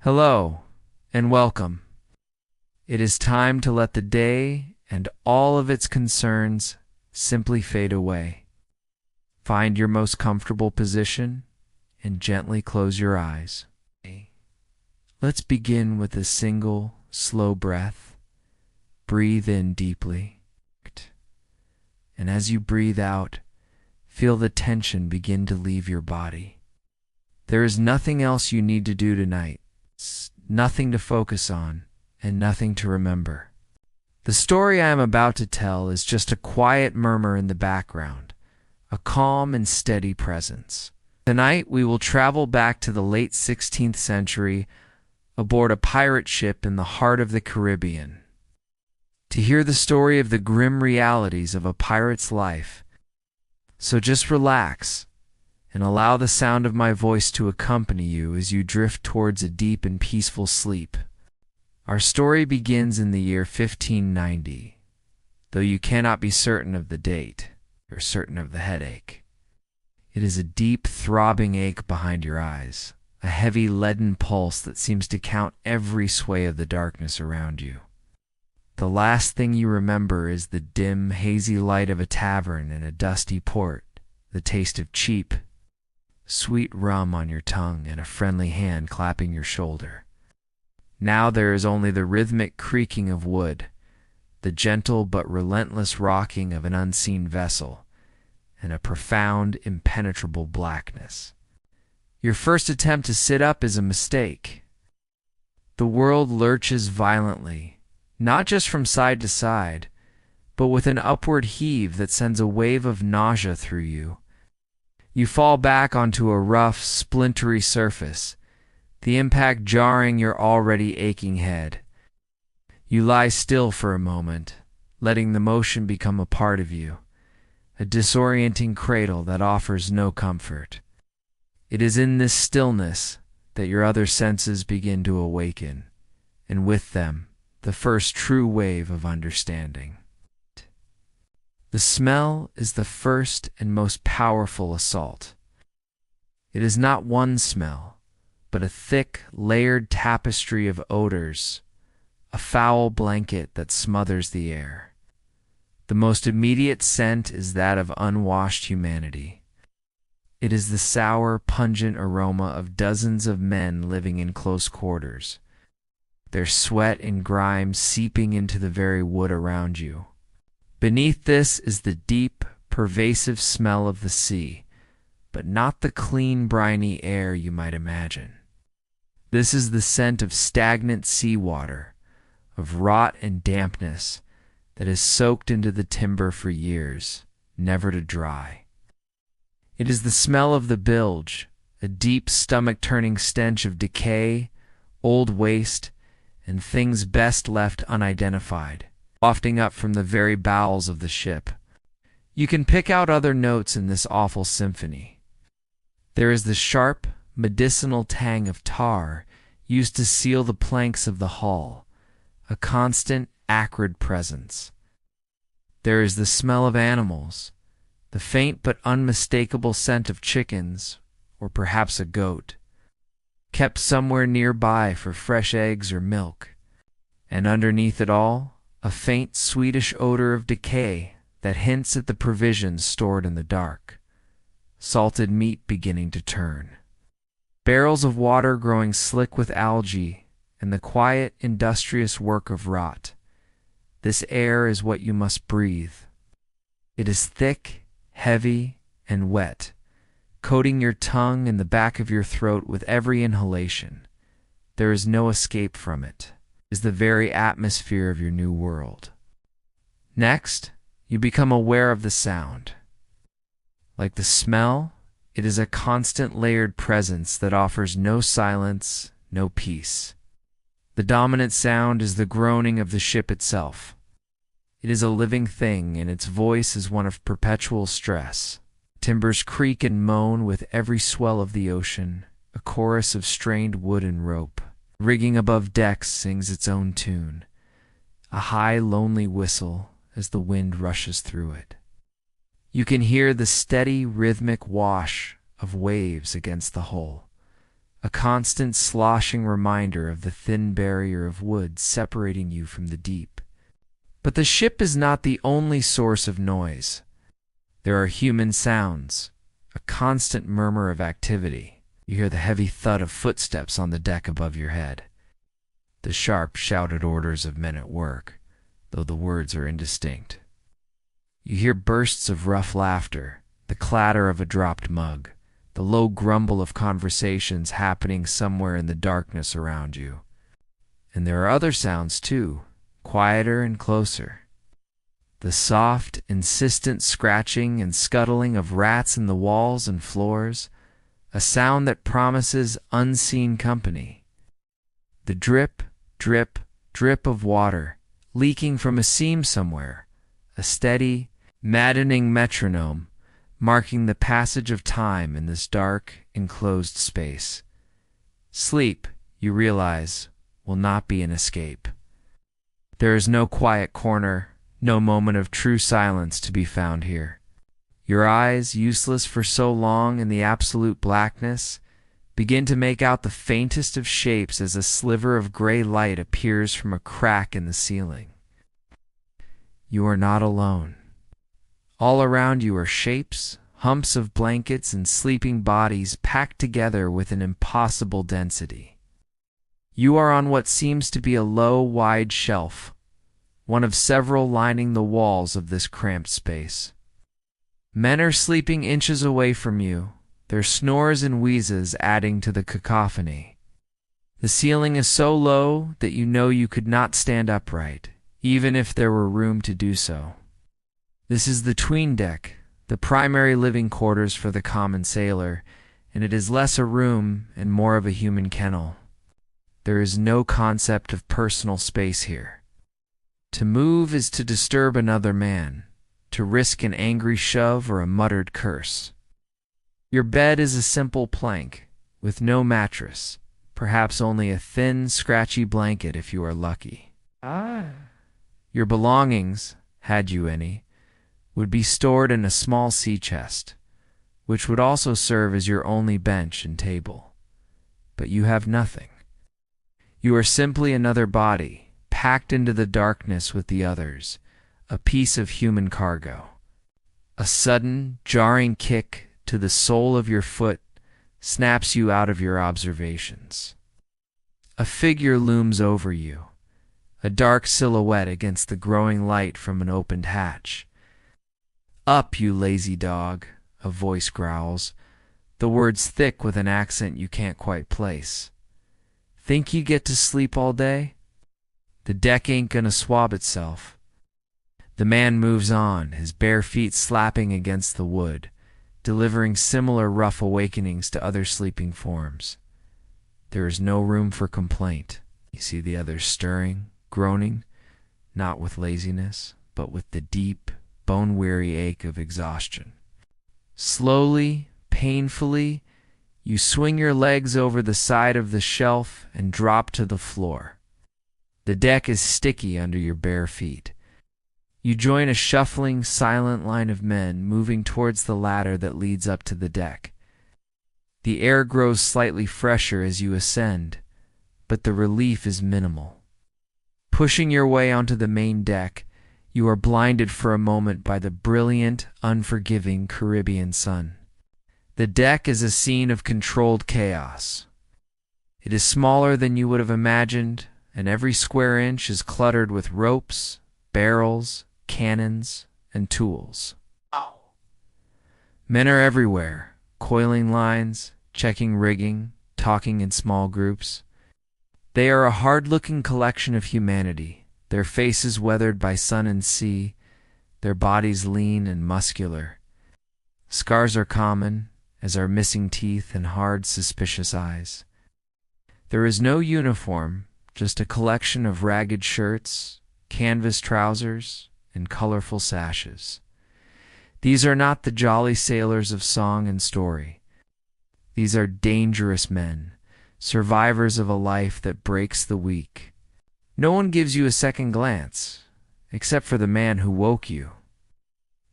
Hello, and welcome. It is time to let the day and all of its concerns simply fade away. Find your most comfortable position and gently close your eyes. Let's begin with a single, slow breath. Breathe in deeply. And as you breathe out, feel the tension begin to leave your body. There is nothing else you need to do tonight. Nothing to focus on, and nothing to remember. The story I am about to tell is just a quiet murmur in the background, a calm and steady presence. Tonight we will travel back to the late 16th century aboard a pirate ship in the heart of the Caribbean, to hear the story of the grim realities of a pirate's life. So just relax and allow the sound of my voice to accompany you as you drift towards a deep and peaceful sleep. Our story begins in the year 1590, though you cannot be certain of the date or certain of the headache. It is a deep, throbbing ache behind your eyes, a heavy, leaden pulse that seems to count every sway of the darkness around you. The last thing you remember is the dim, hazy light of a tavern in a dusty port, the taste of cheap, sweet rum on your tongue, and a friendly hand clapping your shoulder. Now there is only the rhythmic creaking of wood, the gentle but relentless rocking of an unseen vessel, and a profound, impenetrable blackness. Your first attempt to sit up is a mistake. The world lurches violently, not just from side to side, but with an upward heave that sends a wave of nausea through you. You fall back onto a rough, splintery surface, the impact jarring your already aching head. You lie still for a moment, letting the motion become a part of you, a disorienting cradle that offers no comfort. It is in this stillness that your other senses begin to awaken, and with them, the first true wave of understanding. The smell is the first and most powerful assault. It is not one smell, but a thick, layered tapestry of odors, a foul blanket that smothers the air. The most immediate scent is that of unwashed humanity. It is the sour, pungent aroma of dozens of men living in close quarters, their sweat and grime seeping into the very wood around you. Beneath this is the deep, pervasive smell of the sea, but not the clean, briny air you might imagine. This is the scent of stagnant seawater, of rot and dampness that has soaked into the timber for years, never to dry. It is the smell of the bilge, a deep, stomach-turning stench of decay, old waste, and things best left unidentified, wafting up from the very bowels of the ship. You can pick out other notes in this awful symphony. There is the sharp, medicinal tang of tar used to seal the planks of the hull, a constant, acrid presence. There is the smell of animals, the faint but unmistakable scent of chickens, or perhaps a goat, kept somewhere nearby for fresh eggs or milk. And underneath it all, a faint, sweetish odor of decay that hints at the provisions stored in the dark. Salted meat beginning to turn. Barrels of water growing slick with algae, and the quiet, industrious work of rot. This air is what you must breathe. It is thick, heavy, and wet, coating your tongue and the back of your throat with every inhalation. There is no escape from it. It is the very atmosphere of your new world. Next, you become aware of the sound. Like the smell, it is a constant layered presence that offers no silence, no peace. The dominant sound is the groaning of the ship itself. It is a living thing, and its voice is one of perpetual stress. Timbers creak and moan with every swell of the ocean, a chorus of strained wood and rope. Rigging above decks sings its own tune, a high, lonely whistle as the wind rushes through it. You can hear the steady, rhythmic wash of waves against the hull, a constant sloshing reminder of the thin barrier of wood separating you from the deep. But the ship is not the only source of noise. There are human sounds, a constant murmur of activity. You hear the heavy thud of footsteps on the deck above your head, the sharp, shouted orders of men at work, though the words are indistinct. You hear bursts of rough laughter, the clatter of a dropped mug, the low grumble of conversations happening somewhere in the darkness around you. And there are other sounds, too, quieter and closer. The soft, insistent scratching and scuttling of rats in the walls and floors, a sound that promises unseen company. The drip, drip, drip of water leaking from a seam somewhere, a steady, maddening metronome marking the passage of time in this dark, enclosed space. Sleep, you realize, will not be an escape. There is no quiet corner, no moment of true silence to be found here. Your eyes, useless for so long in the absolute blackness, begin to make out the faintest of shapes as a sliver of gray light appears from a crack in the ceiling. You are not alone. All around you are shapes, humps of blankets, and sleeping bodies packed together with an impossible density. You are on what seems to be a low, wide shelf, one of several lining the walls of this cramped space. Men are sleeping inches away from you, their snores and wheezes adding to the cacophony. The ceiling is so low that you know you could not stand upright, even if there were room to do so. This is the 'tween deck, the primary living quarters for the common sailor, and it is less a room and more of a human kennel. There is no concept of personal space here. To move is to disturb another man, to risk an angry shove or a muttered curse. Your bed is a simple plank, with no mattress, perhaps only a thin, scratchy blanket if you are lucky. Your belongings, had you any, would be stored in a small sea chest, which would also serve as your only bench and table. But you have nothing. You are simply another body, packed into the darkness with the others, a piece of human cargo. A sudden, jarring kick to the sole of your foot snaps you out of your observations. A figure looms over you, a dark silhouette against the growing light from an opened hatch. "Up, you lazy dog," a voice growls, the words thick with an accent you can't quite place. "Think you get to sleep all day? The deck ain't gonna swab itself." The man moves on, his bare feet slapping against the wood, delivering similar rough awakenings to other sleeping forms. There is no room for complaint. You see the others stirring, groaning, not with laziness, but with the deep, bone-weary ache of exhaustion. Slowly, painfully, you swing your legs over the side of the shelf and drop to the floor. The deck is sticky under your bare feet. You join a shuffling, silent line of men moving towards the ladder that leads up to the deck. The air grows slightly fresher as you ascend, but the relief is minimal. Pushing your way onto the main deck, you are blinded for a moment by the brilliant, unforgiving Caribbean sun. The deck is a scene of controlled chaos. It is smaller than you would have imagined, and every square inch is cluttered with ropes, barrels, cannons, and tools. Men are everywhere, coiling lines, checking rigging, talking in small groups. They are a hard-looking collection of humanity, their faces weathered by sun and sea, their bodies lean and muscular. Scars are common, as are missing teeth and hard, suspicious eyes. There is no uniform, just a collection of ragged shirts, canvas trousers, and colorful sashes. These are not the jolly sailors of song and story. These are dangerous men, survivors of a life that breaks the weak. No one gives you a second glance, except for the man who woke you.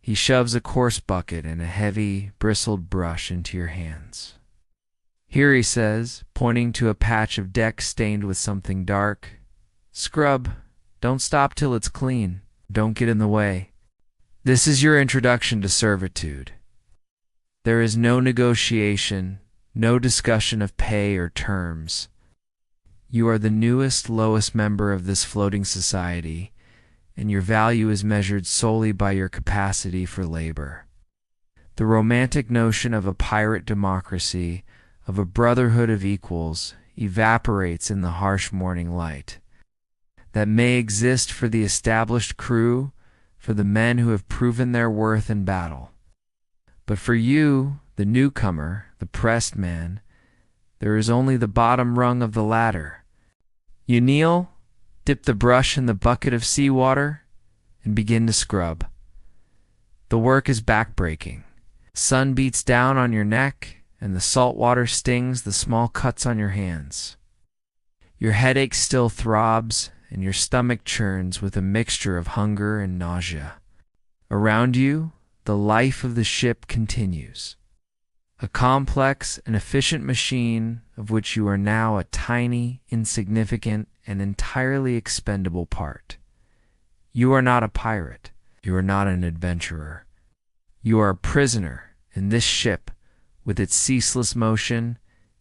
He shoves a coarse bucket and a heavy, bristled brush into your hands. Here, he says, pointing to a patch of deck stained with something dark. Scrub. Don't stop till it's clean. Don't get in the way. This is your introduction to servitude. There is no negotiation, no discussion of pay or terms. You are the newest, lowest member of this floating society, and your value is measured solely by your capacity for labor. The romantic notion of a pirate democracy, of a brotherhood of equals, evaporates in the harsh morning light. That may exist for the established crew, for the men who have proven their worth in battle. But for you, the newcomer, the pressed man, there is only the bottom rung of the ladder. You kneel, dip the brush in the bucket of seawater, and begin to scrub. The work is backbreaking. Sun beats down on your neck, and the salt water stings the small cuts on your hands. Your headache still throbs, and your stomach churns with a mixture of hunger and nausea. Around you, the life of the ship continues. A complex and efficient machine of which you are now a tiny, insignificant, and entirely expendable part. You are not a pirate. You are not an adventurer. You are a prisoner in this ship with its ceaseless motion,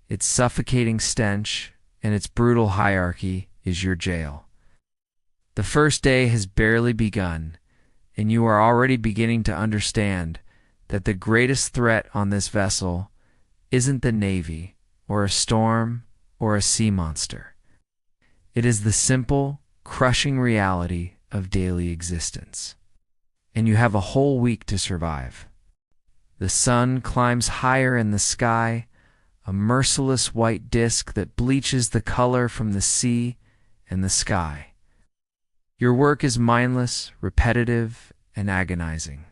its suffocating stench, and its brutal hierarchy is your jail. The first day has barely begun, and you are already beginning to understand that the greatest threat on this vessel isn't the Navy, or a storm, or a sea monster. It is the simple, crushing reality of daily existence. And you have a whole week to survive. The sun climbs higher in the sky, a merciless white disk that bleaches the color from the sea and the sky. Your work is mindless, repetitive, and agonizing.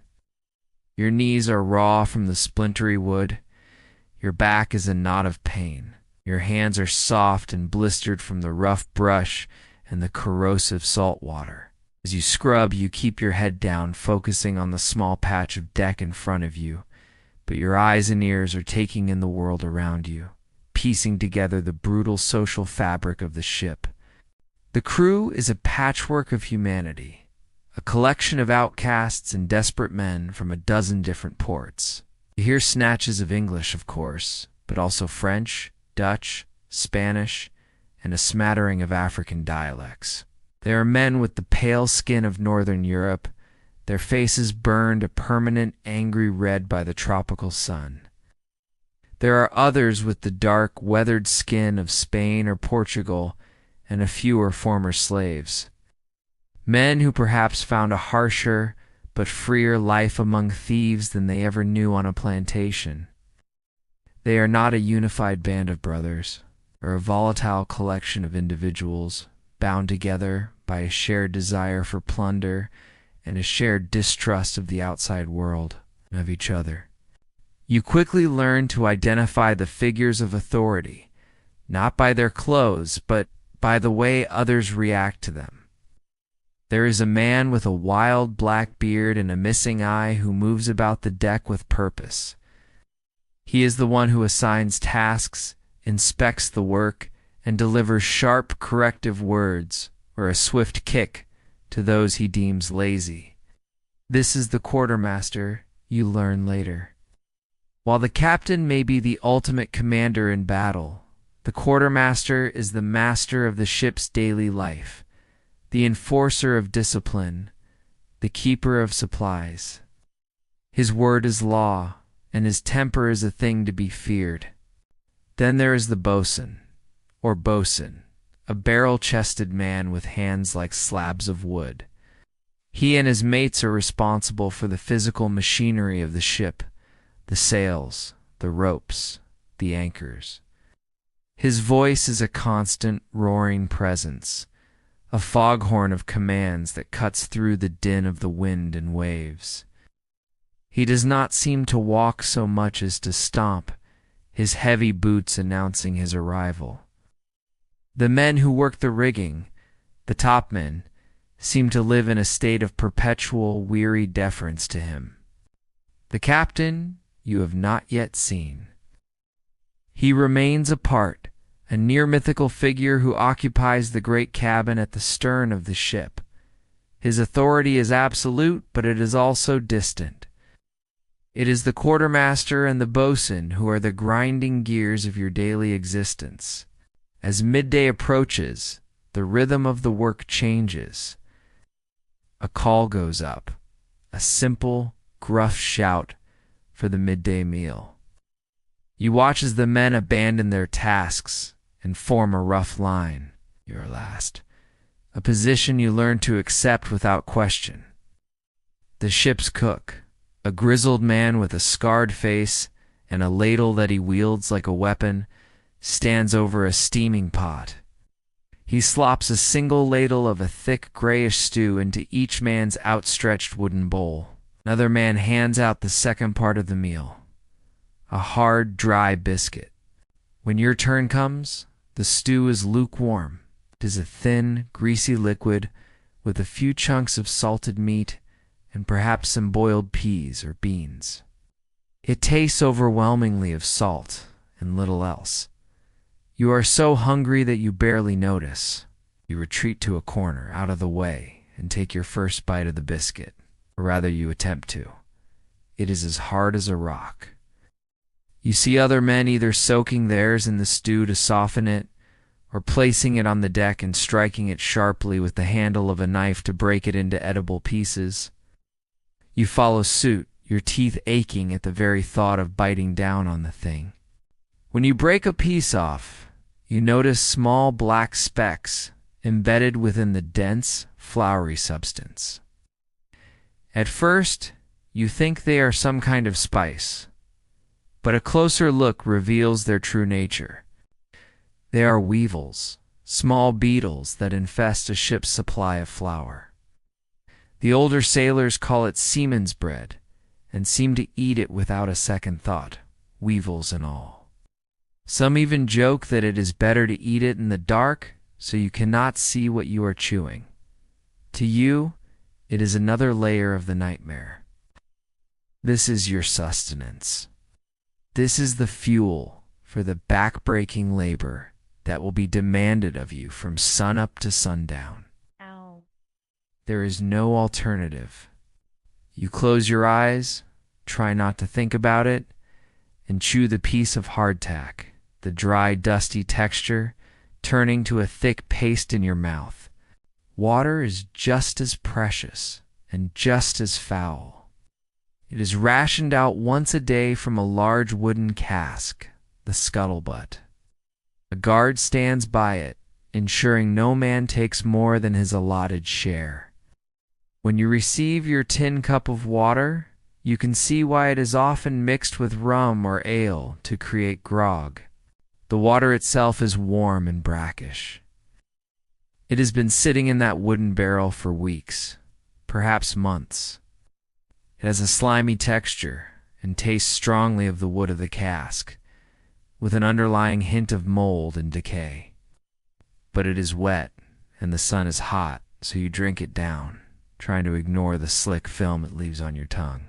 Your knees are raw from the splintery wood. Your back is a knot of pain. Your hands are soft and blistered from the rough brush and the corrosive salt water. As you scrub, you keep your head down, focusing on the small patch of deck in front of you, but your eyes and ears are taking in the world around you, piecing together the brutal social fabric of the ship. The crew is a patchwork of humanity, a collection of outcasts and desperate men from a dozen different ports. You hear snatches of English, of course, but also French, Dutch, Spanish, and a smattering of African dialects. They are men with the pale skin of Northern Europe, their faces burned a permanent angry red by the tropical sun. There are others with the dark, weathered skin of Spain or Portugal, and a few are former slaves. Men who perhaps found a harsher but freer life among thieves than they ever knew on a plantation. They are not a unified band of brothers, or a volatile collection of individuals bound together by a shared desire for plunder and a shared distrust of the outside world and of each other. You quickly learn to identify the figures of authority, not by their clothes, but by the way others react to them. There is a man with a wild black beard and a missing eye who moves about the deck with purpose. He is the one who assigns tasks, inspects the work, and delivers sharp corrective words or a swift kick to those he deems lazy. This is the quartermaster, you learn later. While the captain may be the ultimate commander in battle, the quartermaster is the master of the ship's daily life, the enforcer of discipline, the keeper of supplies. His word is law, and his temper is a thing to be feared. Then there is the boatswain, or boatswain, a barrel-chested man with hands like slabs of wood. He and his mates are responsible for the physical machinery of the ship, the sails, the ropes, the anchors. His voice is a constant, roaring presence, a foghorn of commands that cuts through the din of the wind and waves. He does not seem to walk so much as to stomp, his heavy boots announcing his arrival. The men who work the rigging, the topmen, seem to live in a state of perpetual, weary deference to him. The captain you have not yet seen. He remains apart, a near-mythical figure who occupies the great cabin at the stern of the ship. His authority is absolute, but it is also distant. It is the quartermaster and the boatswain who are the grinding gears of your daily existence. As midday approaches, the rhythm of the work changes. A call goes up, a simple, gruff shout for the midday meal. You watch as the men abandon their tasks and form a rough line. You are last, a position you learn to accept without question. The ship's cook, a grizzled man with a scarred face and a ladle that he wields like a weapon, stands over a steaming pot. He slops a single ladle of a thick grayish stew into each man's outstretched wooden bowl. Another man hands out the second part of the meal, a hard, dry biscuit. When your turn comes, the stew is lukewarm. It is a thin, greasy liquid with a few chunks of salted meat and perhaps some boiled peas or beans. It tastes overwhelmingly of salt and little else. You are so hungry that you barely notice. You retreat to a corner, out of the way, and take your first bite of the biscuit, or rather you attempt to. It is as hard as a rock. You see other men either soaking theirs in the stew to soften it, or placing it on the deck and striking it sharply with the handle of a knife to break it into edible pieces. You follow suit, your teeth aching at the very thought of biting down on the thing. When you break a piece off, you notice small black specks embedded within the dense, floury substance. At first, you think they are some kind of spice, but a closer look reveals their true nature. They are weevils, small beetles that infest a ship's supply of flour. The older sailors call it seaman's bread and seem to eat it without a second thought, weevils and all. Some even joke that it is better to eat it in the dark so you cannot see what you are chewing. To you, it is another layer of the nightmare. This is your sustenance. This is the fuel for the back-breaking labor that will be demanded of you from sunup to sundown. Ow. There is no alternative. You close your eyes, try not to think about it, and chew the piece of hardtack, the dry, dusty texture turning to a thick paste in your mouth. Water is just as precious and just as foul. It is rationed out once a day from a large wooden cask, the scuttlebutt. A guard stands by it, ensuring no man takes more than his allotted share. When you receive your tin cup of water, you can see why it is often mixed with rum or ale to create grog. The water itself is warm and brackish. It has been sitting in that wooden barrel for weeks, perhaps months. It has a slimy texture and tastes strongly of the wood of the cask, with an underlying hint of mold and decay. But it is wet, and the sun is hot, so you drink it down, trying to ignore the slick film it leaves on your tongue.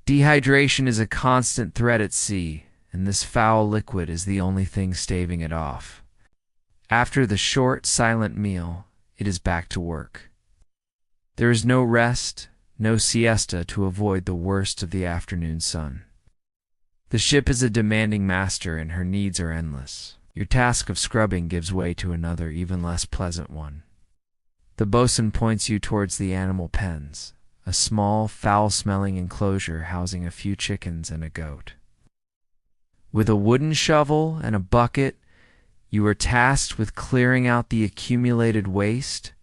Dehydration is a constant threat at sea, and this foul liquid is the only thing staving it off. After the short, silent meal, it is back to work. There is no rest, no siesta to avoid the worst of the afternoon sun. The ship is a demanding master, and her needs are endless. Your task of scrubbing gives way to another, even less pleasant one. The boatswain points you towards the animal pens, a small, foul-smelling enclosure housing a few chickens and a goat. With a wooden shovel and a bucket, you are tasked with clearing out the accumulated waste,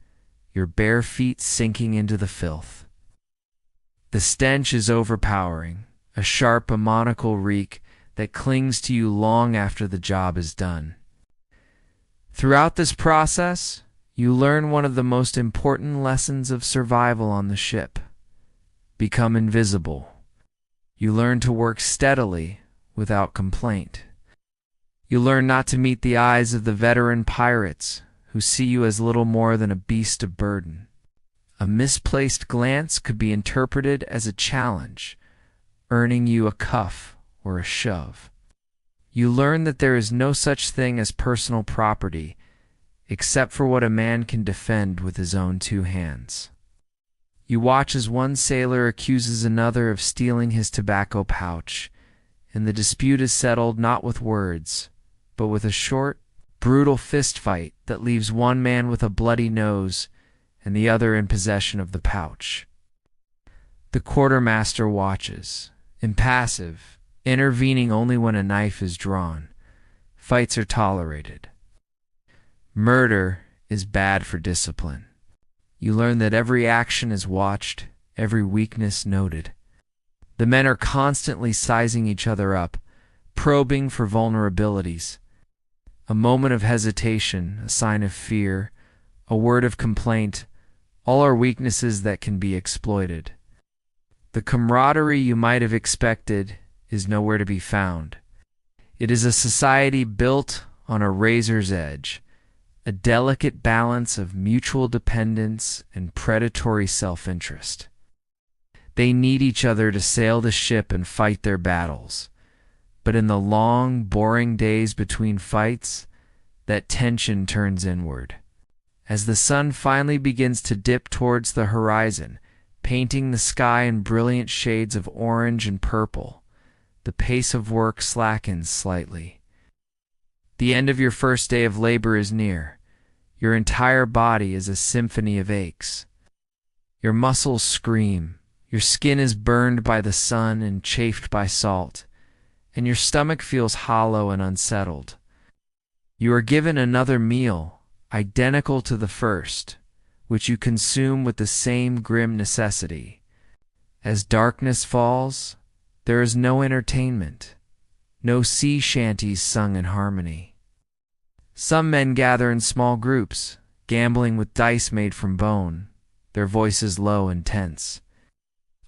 your bare feet sinking into the filth. The stench is overpowering, a sharp ammoniacal reek that clings to you long after the job is done. Throughout this process, you learn one of the most important lessons of survival on the ship. Become invisible. You learn to work steadily without complaint. You learn not to meet the eyes of the veteran pirates who see you as little more than a beast of burden. A misplaced glance could be interpreted as a challenge, earning you a cuff or a shove. You learn that there is no such thing as personal property, except for what a man can defend with his own two hands. You watch as one sailor accuses another of stealing his tobacco pouch, and the dispute is settled not with words, but with a short, brutal fist fight that leaves one man with a bloody nose and the other in possession of the pouch. The quartermaster watches, impassive, intervening only when a knife is drawn. Fights are tolerated. Murder is bad for discipline. You learn that every action is watched, every weakness noted. The men are constantly sizing each other up, probing for vulnerabilities. A moment of hesitation, a sign of fear, a word of complaint, all are weaknesses that can be exploited. The camaraderie you might have expected is nowhere to be found. It is a society built on a razor's edge, a delicate balance of mutual dependence and predatory self-interest. They need each other to sail the ship and fight their battles. But in the long, boring days between fights, that tension turns inward. As the sun finally begins to dip towards the horizon, painting the sky in brilliant shades of orange and purple, the pace of work slackens slightly. The end of your first day of labor is near. Your entire body is a symphony of aches. Your muscles scream, your skin is burned by the sun and chafed by salt, and your stomach feels hollow and unsettled. You are given another meal, identical to the first, which you consume with the same grim necessity. As darkness falls, there is no entertainment, no sea shanties sung in harmony. Some men gather in small groups, gambling with dice made from bone, their voices low and tense.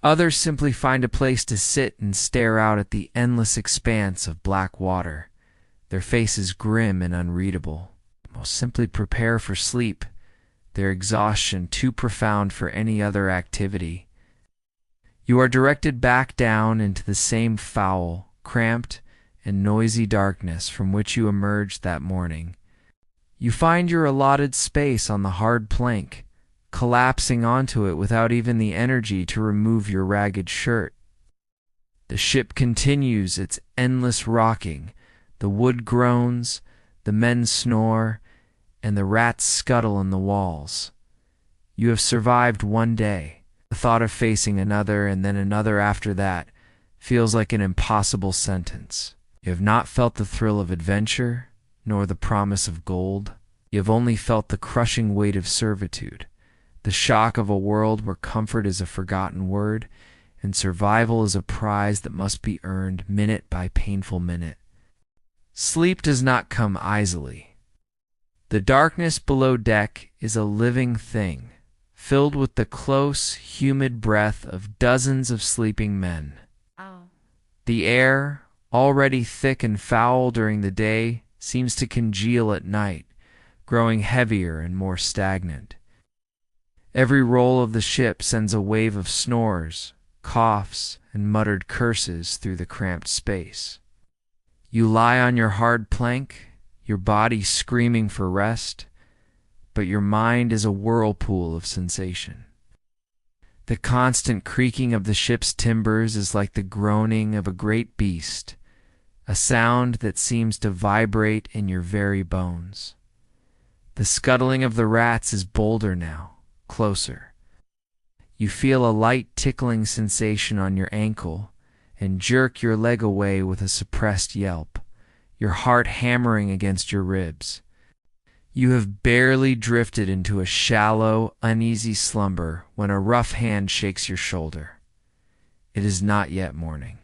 Others simply find a place to sit and stare out at the endless expanse of black water, their faces grim and unreadable. Most simply prepare for sleep, their exhaustion too profound for any other activity. You are directed back down into the same foul, cramped, and noisy darkness from which you emerged that morning. You find your allotted space on the hard plank, collapsing onto it without even the energy to remove your ragged shirt. The ship continues its endless rocking. The wood groans, the men snore, and the rats scuttle in the walls. You have survived one day. The thought of facing another and then another after that feels like an impossible sentence. You have not felt the thrill of adventure, nor the promise of gold. You have only felt the crushing weight of servitude, the shock of a world where comfort is a forgotten word, and survival is a prize that must be earned minute by painful minute. Sleep does not come easily. The darkness below deck is a living thing, filled with the close, humid breath of dozens of sleeping men. The air, already thick and foul during the day, seems to congeal at night, growing heavier and more stagnant. Every roll of the ship sends a wave of snores, coughs, and muttered curses through the cramped space. You lie on your hard plank, your body screaming for rest, but your mind is a whirlpool of sensation. The constant creaking of the ship's timbers is like the groaning of a great beast, a sound that seems to vibrate in your very bones. The scuttling of the rats is bolder now, closer. You feel a light tickling sensation on your ankle and jerk your leg away with a suppressed yelp, your heart hammering against your ribs. You have barely drifted into a shallow, uneasy slumber when a rough hand shakes your shoulder. It is not yet morning.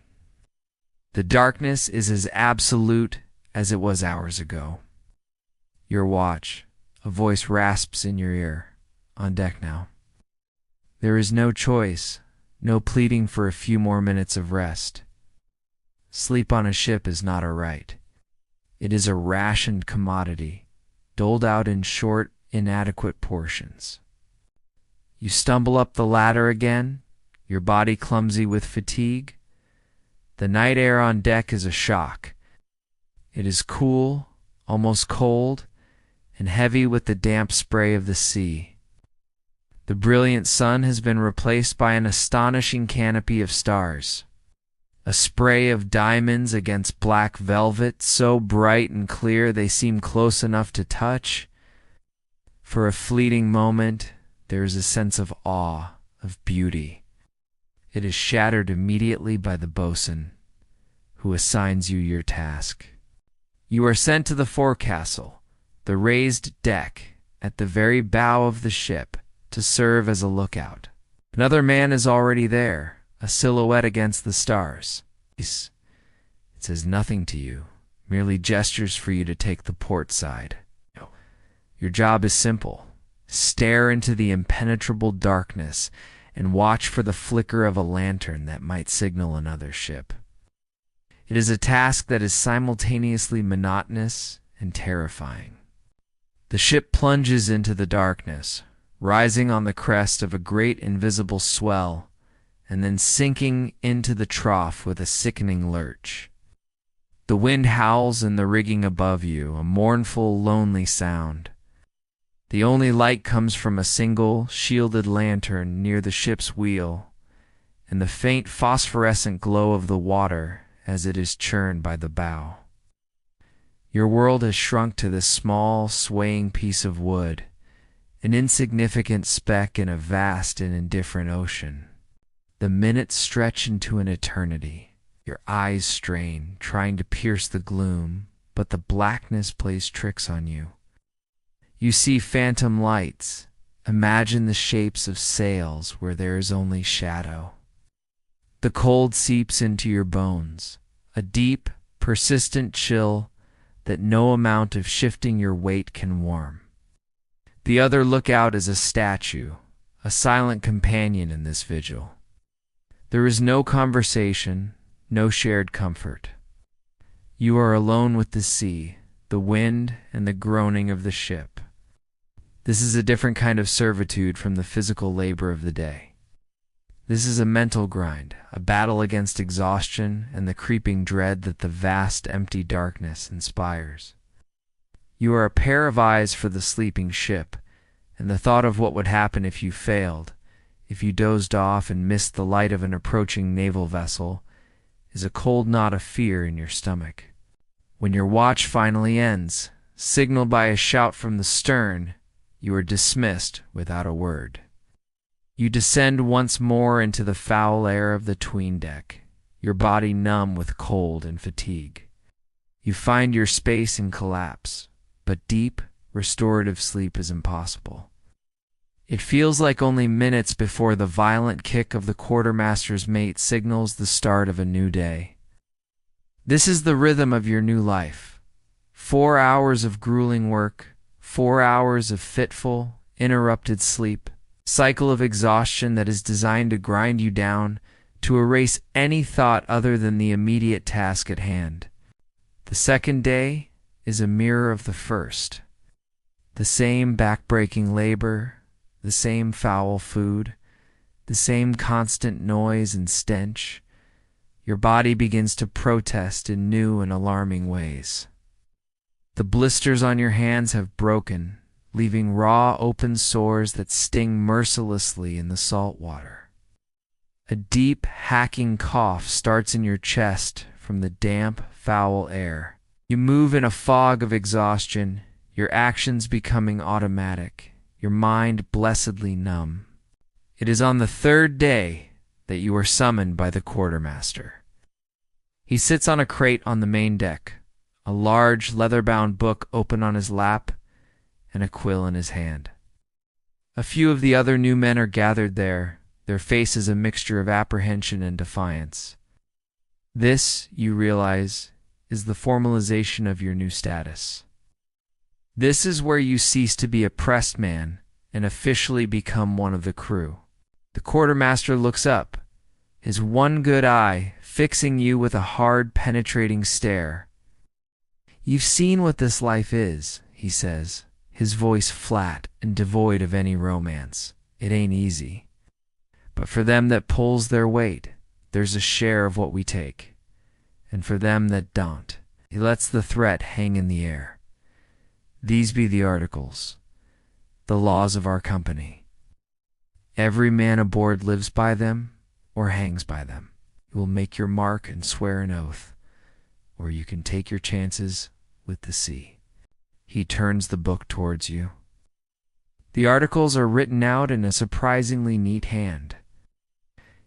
The darkness is as absolute as it was hours ago. Your watch, a voice rasps in your ear, on deck now. There is no choice, no pleading for a few more minutes of rest. Sleep on a ship is not a right. It is a rationed commodity, doled out in short, inadequate portions. You stumble up the ladder again, your body clumsy with fatigue. The night air on deck is a shock. It is cool, almost cold, and heavy with the damp spray of the sea. The brilliant sun has been replaced by an astonishing canopy of stars. A spray of diamonds against black velvet, so bright and clear they seem close enough to touch. For a fleeting moment, there is a sense of awe, of beauty. It is shattered immediately by the boatswain, who assigns you your task. You are sent to the forecastle, the raised deck at the very bow of the ship, to serve as a lookout. Another man is already there, a silhouette against the stars. It says nothing to you, merely gestures for you to take the port side. Your job is simple. Stare into the impenetrable darkness and watch for the flicker of a lantern that might signal another ship. It is a task that is simultaneously monotonous and terrifying. The ship plunges into the darkness, rising on the crest of a great invisible swell, and then sinking into the trough with a sickening lurch. The wind howls in the rigging above you, a mournful, lonely sound. The only light comes from a single, shielded lantern near the ship's wheel, and the faint phosphorescent glow of the water as it is churned by the bow. Your world has shrunk to this small, swaying piece of wood, an insignificant speck in a vast and indifferent ocean. The minutes stretch into an eternity. Your eyes strain, trying to pierce the gloom, but the blackness plays tricks on you. You see phantom lights. Imagine the shapes of sails where there is only shadow. The cold seeps into your bones, a deep, persistent chill that no amount of shifting your weight can warm. The other lookout is a statue, a silent companion in this vigil. There is no conversation, no shared comfort. You are alone with the sea, the wind, and the groaning of the ship. This is a different kind of servitude from the physical labor of the day. This is a mental grind, a battle against exhaustion and the creeping dread that the vast, empty darkness inspires. You are a pair of eyes for the sleeping ship, and the thought of what would happen if you failed, if you dozed off and missed the light of an approaching naval vessel, is a cold knot of fear in your stomach. When your watch finally ends, signaled by a shout from the stern, you are dismissed without a word. You descend once more into the foul air of the 'tween deck, your body numb with cold and fatigue. You find your space and collapse, but deep, restorative sleep is impossible. It feels like only minutes before the violent kick of the quartermaster's mate signals the start of a new day. This is the rhythm of your new life. 4 hours of grueling work, 4 hours of fitful, interrupted sleep, cycle of exhaustion that is designed to grind you down, to erase any thought other than the immediate task at hand. The second day is a mirror of the first. The same backbreaking labor, the same foul food, the same constant noise and stench. Your body begins to protest in new and alarming ways. The blisters on your hands have broken, leaving raw, open sores that sting mercilessly in the salt water. A deep, hacking cough starts in your chest from the damp, foul air. You move in a fog of exhaustion, your actions becoming automatic, your mind blessedly numb. It is on the third day that you are summoned by the quartermaster. He sits on a crate on the main deck, a large leather-bound book open on his lap, and a quill in his hand. A few of the other new men are gathered there, their faces a mixture of apprehension and defiance. This, you realize, is the formalization of your new status. This is where you cease to be a pressed man and officially become one of the crew. The quartermaster looks up, his one good eye fixing you with a hard, penetrating stare. "You've seen what this life is," he says, his voice flat and devoid of any romance. "It ain't easy. But for them that pulls their weight, there's a share of what we take. And for them that don't, He lets the threat hang in the air. These be the articles, the laws of our company. Every man aboard lives by them or hangs by them. You will make your mark and swear an oath, or you can take your chances with the sea. He turns the book towards you. The articles are written out in a surprisingly neat hand.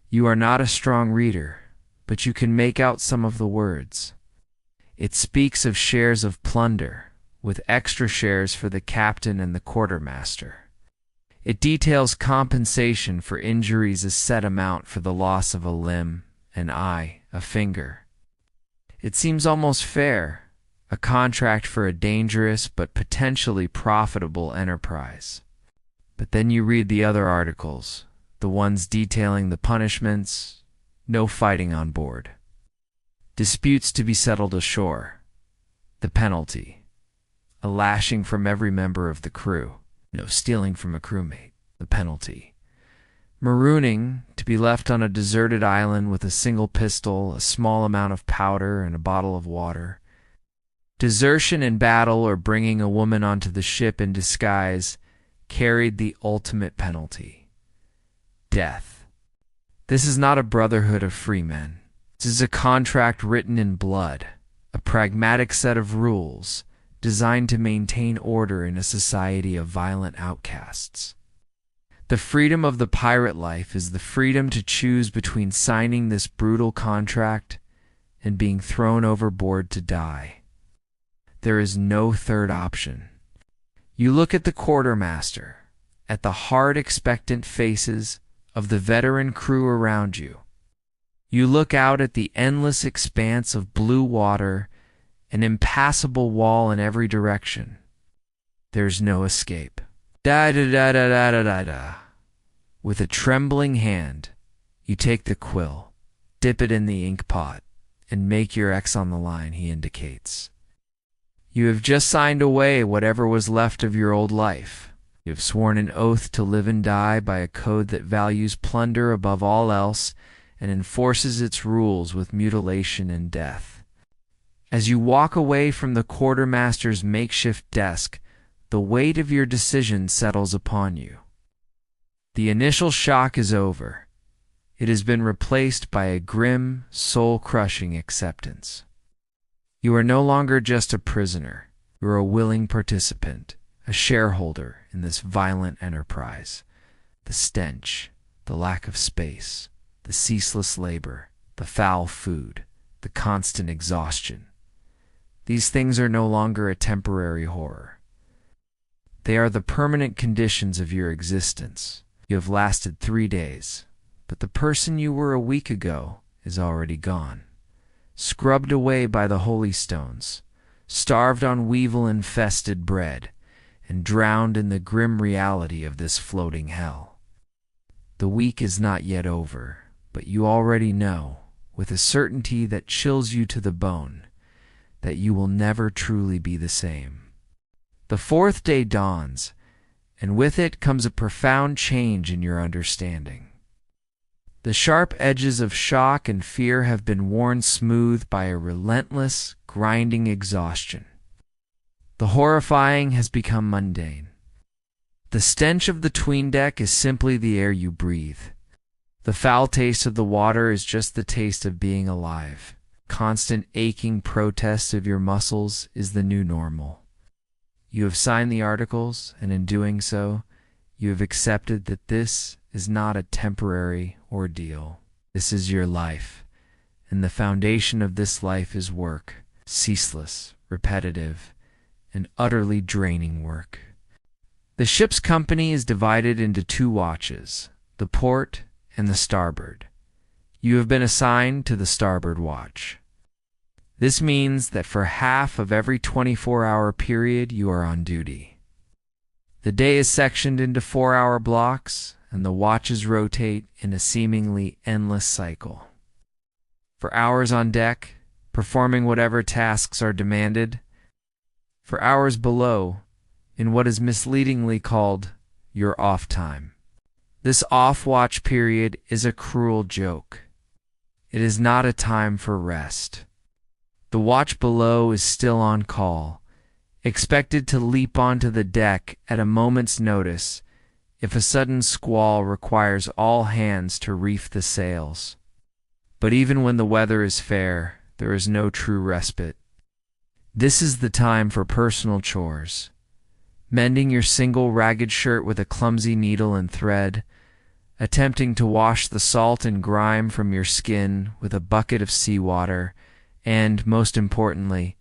You are not a strong reader, but you can make out some of the words. It speaks of shares of plunder, with extra shares for the captain and the quartermaster. It details compensation for injuries, a set amount for the loss of a limb, an eye, a finger. It seems almost fair, a contract for a dangerous but potentially profitable enterprise. But then you read the other articles, the ones detailing the punishments, no fighting on board. Disputes to be settled ashore. The penalty, a lashing from every member of the crew. No stealing from a crewmate. The penalty. Marooning, to be left on a deserted island with a single pistol, a small amount of powder, and a bottle of water. Desertion in battle or bringing a woman onto the ship in disguise carried the ultimate penalty. Death. This is not a brotherhood of free men. This is a contract written in blood, a pragmatic set of rules designed to maintain order in a society of violent outcasts. The freedom of the pirate life is the freedom to choose between signing this brutal contract and being thrown overboard to die. There is no third option. You look at the quartermaster, at the hard, expectant faces of the veteran crew around you. You look out at the endless expanse of blue water, an impassable wall in every direction. There's no escape. Da-da-da-da-da-da-da. With a trembling hand, you take the quill, dip it in the ink pot, and make your X on the line he indicates. You have just signed away whatever was left of your old life. You have sworn an oath to live and die by a code that values plunder above all else and enforces its rules with mutilation and death. As you walk away from the quartermaster's makeshift desk, the weight of your decision settles upon you. The initial shock is over. It has been replaced by a grim, soul-crushing acceptance. You are no longer just a prisoner. You are a willing participant, a shareholder in this violent enterprise. The stench, the lack of space, the ceaseless labor, the foul food, the constant exhaustion. These things are no longer a temporary horror. They are the permanent conditions of your existence. You have lasted 3 days, but the person you were a week ago is already gone, scrubbed away by the holy stones, starved on weevil-infested bread, and drowned in the grim reality of this floating hell. The week is not yet over, but you already know, with a certainty that chills you to the bone, that you will never truly be the same. The 4th day dawns, and with it comes a profound change in your understanding. The sharp edges of shock and fear have been worn smooth by a relentless, grinding exhaustion. The horrifying has become mundane. The stench of the 'tween deck is simply the air you breathe. The foul taste of the water is just the taste of being alive. Constant aching protest of your muscles is the new normal. You have signed the articles, and in doing so, you have accepted that this is not a temporary ordeal. This is your life, and the foundation of this life is work, ceaseless, repetitive, and utterly draining work. The ship's company is divided into 2 watches, the port and the starboard. You have been assigned to the starboard watch. This means that for half of every 24-hour period you are on duty. The day is sectioned into 4-hour blocks, and the watches rotate in a seemingly endless cycle. For hours on deck, performing whatever tasks are demanded. For hours below, in what is misleadingly called your off time. This off-watch period is a cruel joke. It is not a time for rest. The watch below is still on call, expected to leap onto the deck at a moment's notice if a sudden squall requires all hands to reef the sails. But even when the weather is fair, there is no true respite. This is the time for personal chores. Mending your single ragged shirt with a clumsy needle and thread, attempting to wash the salt and grime from your skin with a bucket of seawater, and, most importantly,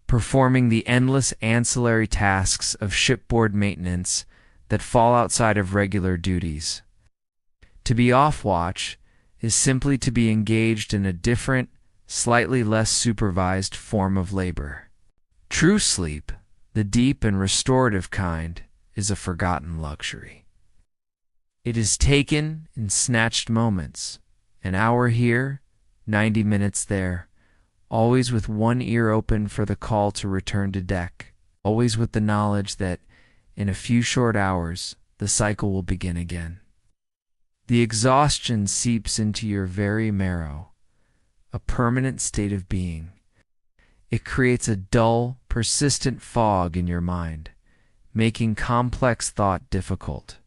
performing the endless ancillary tasks of shipboard maintenance that fall outside of regular duties. To be off watch is simply to be engaged in a different, slightly less supervised form of labor. True sleep, the deep and restorative kind, is a forgotten luxury. It is taken in snatched moments, an hour here, 90 minutes there, always with one ear open for the call to return to deck, always with the knowledge that in a few short hours the cycle will begin again. The exhaustion seeps into your very marrow, a permanent state of being. It creates a dull, persistent fog in your mind, making complex thought difficult.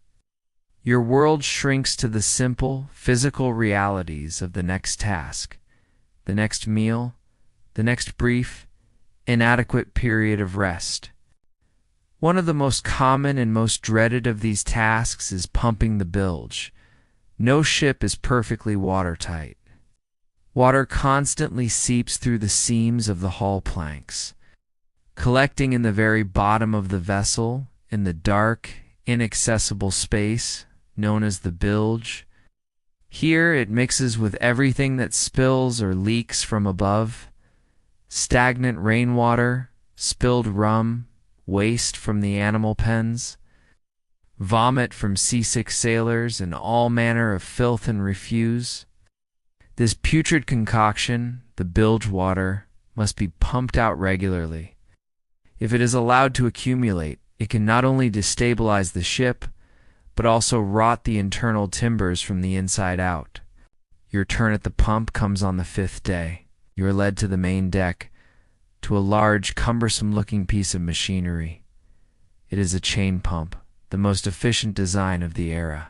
Your world shrinks to the simple, physical realities of the next task, the next meal, the next brief, inadequate period of rest. One of the most common and most dreaded of these tasks is pumping the bilge. No ship is perfectly watertight. Water constantly seeps through the seams of the hull planks, collecting in the very bottom of the vessel in the dark, inaccessible space known as the bilge. Here it mixes with everything that spills or leaks from above: stagnant rainwater, spilled rum, waste from the animal pens, vomit from seasick sailors, and all manner of filth and refuse. This putrid concoction, the bilge water, must be pumped out regularly. If it is allowed to accumulate, it can not only destabilize the ship, but also rot the internal timbers from the inside out. Your turn at the pump comes on the 5th day. You are led to the main deck, to a large, cumbersome-looking piece of machinery. It is a chain pump, the most efficient design of the era.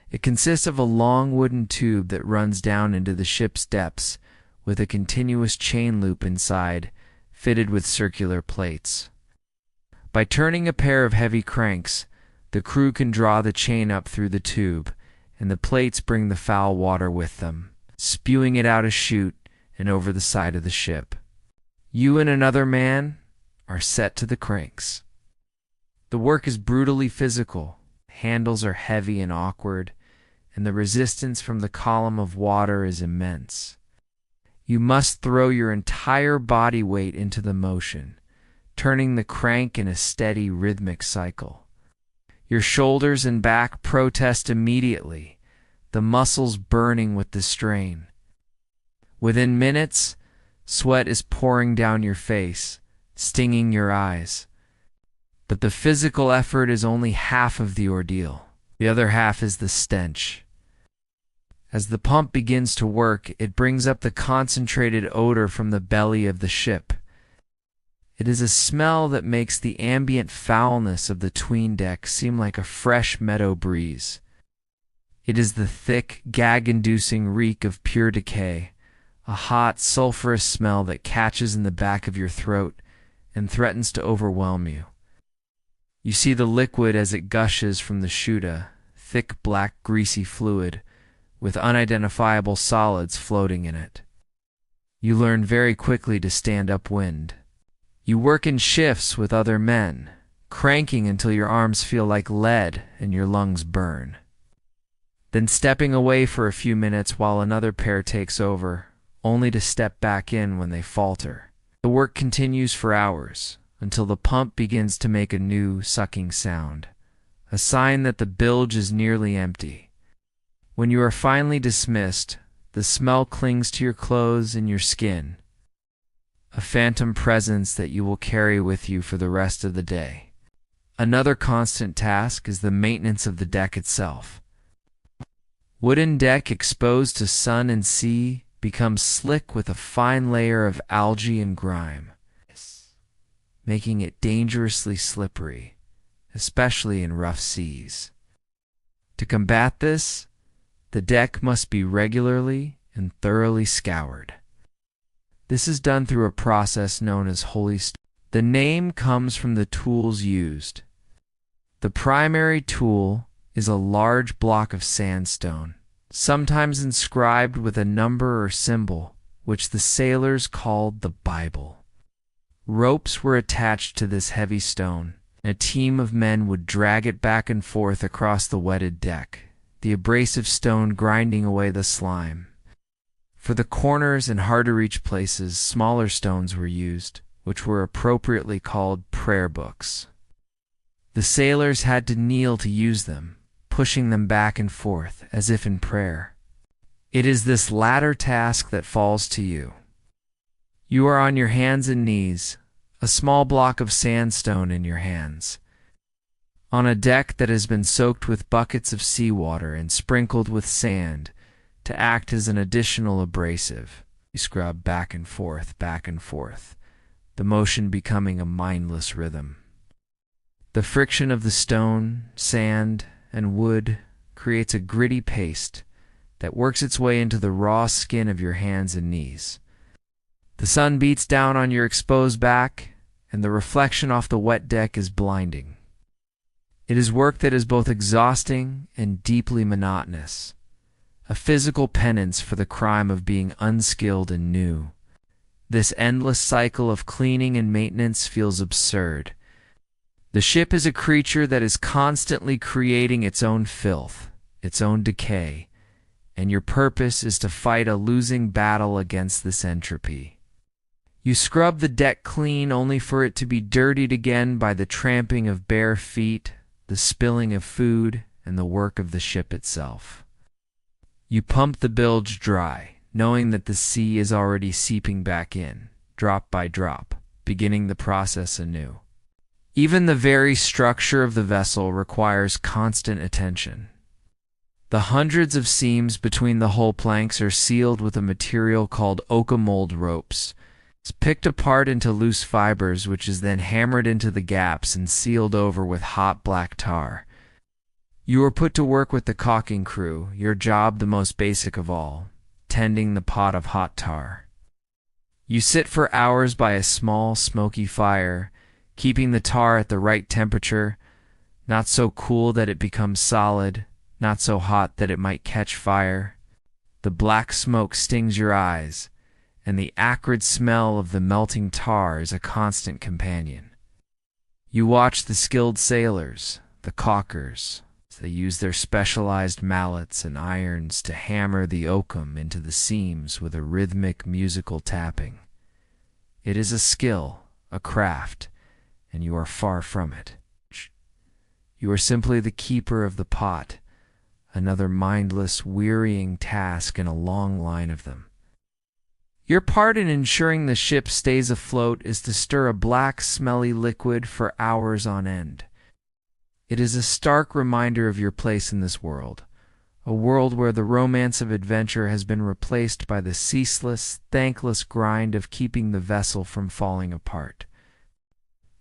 It consists of a long wooden tube that runs down into the ship's depths with a continuous chain loop inside, fitted with circular plates. By turning a pair of heavy cranks, the crew can draw the chain up through the tube, and the plates bring the foul water with them, spewing it out a chute and over the side of the ship. You and another man are set to the cranks. The work is brutally physical. Handles are heavy and awkward, and the resistance from the column of water is immense. You must throw your entire body weight into the motion, turning the crank in a steady, rhythmic cycle. Your shoulders and back protest immediately, the muscles burning with the strain. Within minutes, sweat is pouring down your face, stinging your eyes. But the physical effort is only half of the ordeal. The other half is the stench. As the pump begins to work, it brings up the concentrated odor from the belly of the ship. It is a smell that makes the ambient foulness of the 'tween deck seem like a fresh meadow breeze. It is the thick, gag-inducing reek of pure decay, a hot, sulphurous smell that catches in the back of your throat and threatens to overwhelm you. You see the liquid as it gushes from the chute, thick, black, greasy fluid, with unidentifiable solids floating in it. You learn very quickly to stand upwind. You work in shifts with other men, cranking until your arms feel like lead and your lungs burn. Then stepping away for a few minutes while another pair takes over, only to step back in when they falter. The work continues for hours, until the pump begins to make a new sucking sound, a sign that the bilge is nearly empty. When you are finally dismissed, the smell clings to your clothes and your skin, a phantom presence that you will carry with you for the rest of the day. Another constant task is the maintenance of the deck itself. Wooden deck exposed to sun and sea, becomes slick with a fine layer of algae and grime, making it dangerously slippery, especially in rough seas. To combat this, the deck must be regularly and thoroughly scoured. This is done through a process known as holy stone. The name comes from the tools used. The primary tool is a large block of sandstone, sometimes inscribed with a number or symbol, which the sailors called the Bible. Ropes were attached to this heavy stone, and a team of men would drag it back and forth across the wetted deck, the abrasive stone grinding away the slime. For the corners and hard-to-reach places, smaller stones were used, which were appropriately called prayer books. The sailors had to kneel to use them, pushing them back and forth, as if in prayer. It is this latter task that falls to you. You are on your hands and knees, a small block of sandstone in your hands, on a deck that has been soaked with buckets of seawater and sprinkled with sand to act as an additional abrasive. You scrub back and forth, the motion becoming a mindless rhythm. The friction of the stone, sand, and wood creates a gritty paste that works its way into the raw skin of your hands and knees. The sun beats down on your exposed back, and the reflection off the wet deck is blinding. It is work that is both exhausting and deeply monotonous, a physical penance for the crime of being unskilled and new. This endless cycle of cleaning and maintenance feels absurd. The ship is a creature that is constantly creating its own filth, its own decay, and your purpose is to fight a losing battle against this entropy. You scrub the deck clean only for it to be dirtied again by the tramping of bare feet, the spilling of food, and the work of the ship itself. You pump the bilge dry, knowing that the sea is already seeping back in, drop by drop, beginning the process anew. Even the very structure of the vessel requires constant attention. The hundreds of seams between the hull planks are sealed with a material called oka mold ropes. It's picked apart into loose fibers, which is then hammered into the gaps and sealed over with hot black tar. You are put to work with the caulking crew, your job the most basic of all, tending the pot of hot tar. You sit for hours by a small, smoky fire, keeping the tar at the right temperature, not so cool that it becomes solid, not so hot that it might catch fire. The black smoke stings your eyes, and the acrid smell of the melting tar is a constant companion. You watch the skilled sailors, the caulkers. They use their specialized mallets and irons to hammer the oakum into the seams with a rhythmic musical tapping. It is a skill, a craft, and you are far from it. You are simply the keeper of the pot, another mindless, wearying task in a long line of them. Your part in ensuring the ship stays afloat is to stir a black, smelly liquid for hours on end. It is a stark reminder of your place in this world, a world where the romance of adventure has been replaced by the ceaseless, thankless grind of keeping the vessel from falling apart.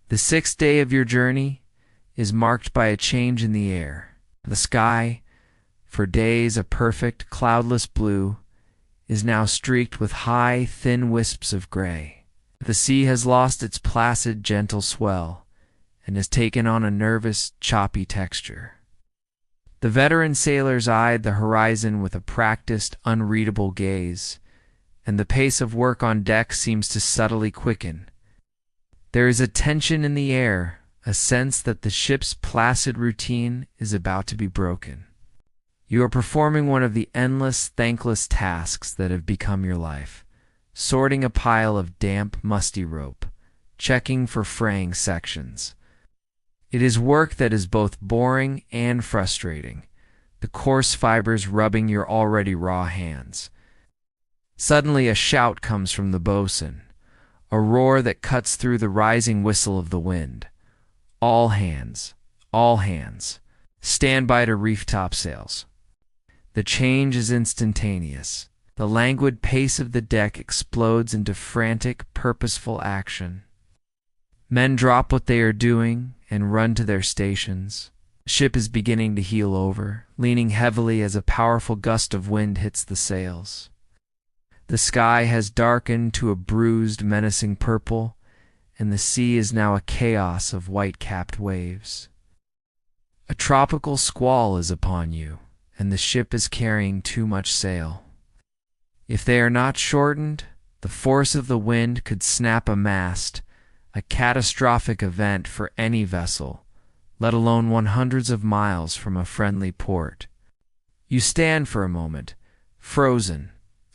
The sixth day of your journey is marked by a change in the air. The sky, for days a perfect, cloudless blue, is now streaked with high, thin wisps of gray. The sea has lost its placid, gentle swell and has taken on a nervous, choppy texture. The veteran sailors eyed the horizon with a practiced, unreadable gaze, and the pace of work on deck seems to subtly quicken. There is a tension in the air, a sense that the ship's placid routine is about to be broken. You are performing one of the endless, thankless tasks that have become your life, sorting a pile of damp, musty rope, checking for fraying sections. It is work that is both boring and frustrating, the coarse fibers rubbing your already raw hands. Suddenly a shout comes from the boatswain, a roar that cuts through the rising whistle of the wind. All hands, stand by to reef topsails. The change is instantaneous. The languid pace of the deck explodes into frantic, purposeful action. Men drop what they are doing and run to their stations. The ship is beginning to heel over, leaning heavily as a powerful gust of wind hits the sails. The sky has darkened to a bruised, menacing purple, and the sea is now a chaos of white-capped waves. A tropical squall is upon you, and the ship is carrying too much sail. If they are not shortened, the force of the wind could snap a mast, a catastrophic event for any vessel, let alone one hundreds of miles from a friendly port. You stand for a moment, frozen,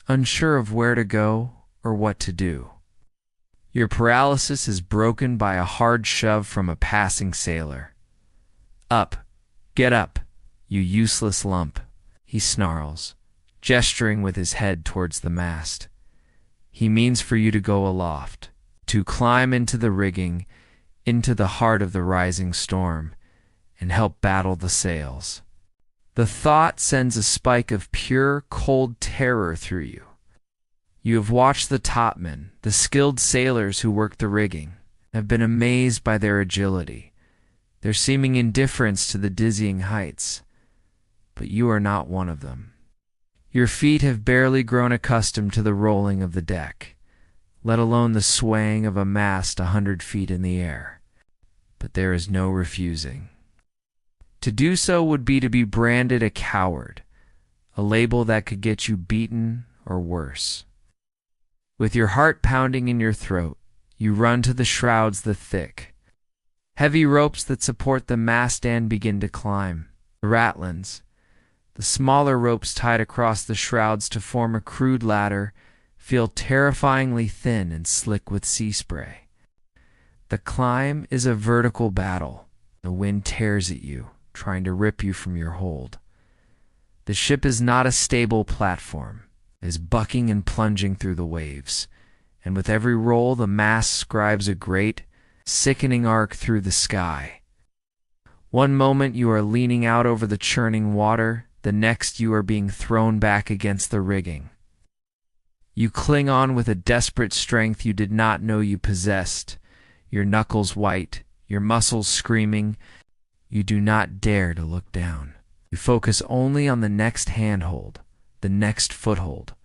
unsure of where to go or what to do. Your paralysis is broken by a hard shove from a passing sailor. "Up! Get up, you useless lump," he snarls, gesturing with his head towards the mast. He means for you to go aloft, to climb into the rigging, into the heart of the rising storm, and help battle the sails. The thought sends a spike of pure, cold terror through you. You have watched the topmen, the skilled sailors who work the rigging, have been amazed by their agility, their seeming indifference to the dizzying heights. But you are not one of them. Your feet have barely grown accustomed to the rolling of the deck, let alone the swaying of a mast 100 feet in the air. But there is no refusing. To do so would be to be branded a coward, a label that could get you beaten or worse. With your heart pounding in your throat, you run to the shrouds that thick. Heavy ropes that support the mast stand begin to climb. The ratlins, the smaller ropes tied across the shrouds to form a crude ladder, feel terrifyingly thin and slick with sea spray. The climb is a vertical battle. The wind tears at you, trying to rip you from your hold. The ship is not a stable platform. It is bucking and plunging through the waves, and with every roll the mast scribes a great, sickening arc through the sky. One moment you are leaning out over the churning water, the next you are being thrown back against the rigging. You cling on with a desperate strength you did not know you possessed, your knuckles white, your muscles screaming. You do not dare to look down. You focus only on the next handhold, the next foothold,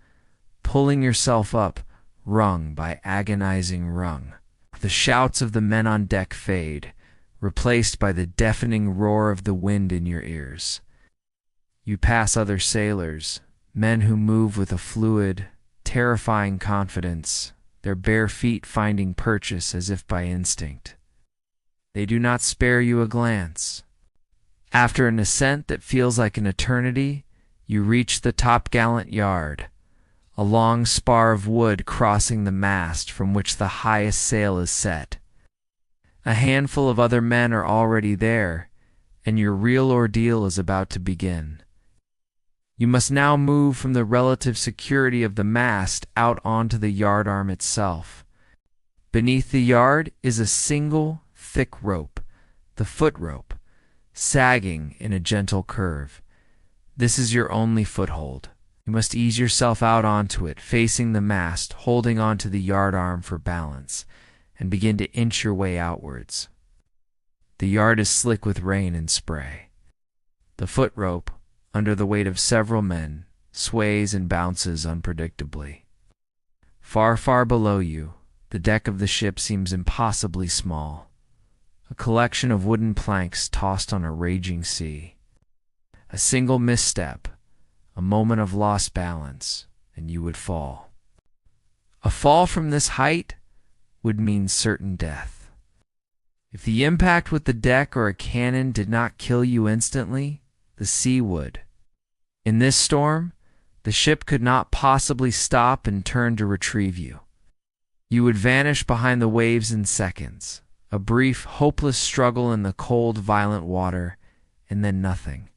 pulling yourself up, rung by agonizing rung. The shouts of the men on deck fade, replaced by the deafening roar of the wind in your ears. You pass other sailors, men who move with a fluid, terrifying confidence, their bare feet finding purchase as if by instinct. They do not spare you a glance. After an ascent that feels like an eternity, you reach the topgallant yard, a long spar of wood crossing the mast from which the highest sail is set. A handful of other men are already there, and your real ordeal is about to begin. You must now move from the relative security of the mast out onto the yardarm itself. Beneath the yard is a single, thick rope, the foot rope, sagging in a gentle curve. This is your only foothold. You must ease yourself out onto it, facing the mast, holding onto the yardarm for balance, and begin to inch your way outwards. The yard is slick with rain and spray. The foot rope, under the weight of several men, sways and bounces unpredictably. Far, far below you, the deck of the ship seems impossibly small, a collection of wooden planks tossed on a raging sea. A single misstep, a moment of lost balance, and you would fall. A fall from this height would mean certain death. If the impact with the deck or a cannon did not kill you instantly, the sea would. In this storm, the ship could not possibly stop and turn to retrieve you. You would vanish behind the waves in seconds, a brief, hopeless struggle in the cold, violent water, and then nothing.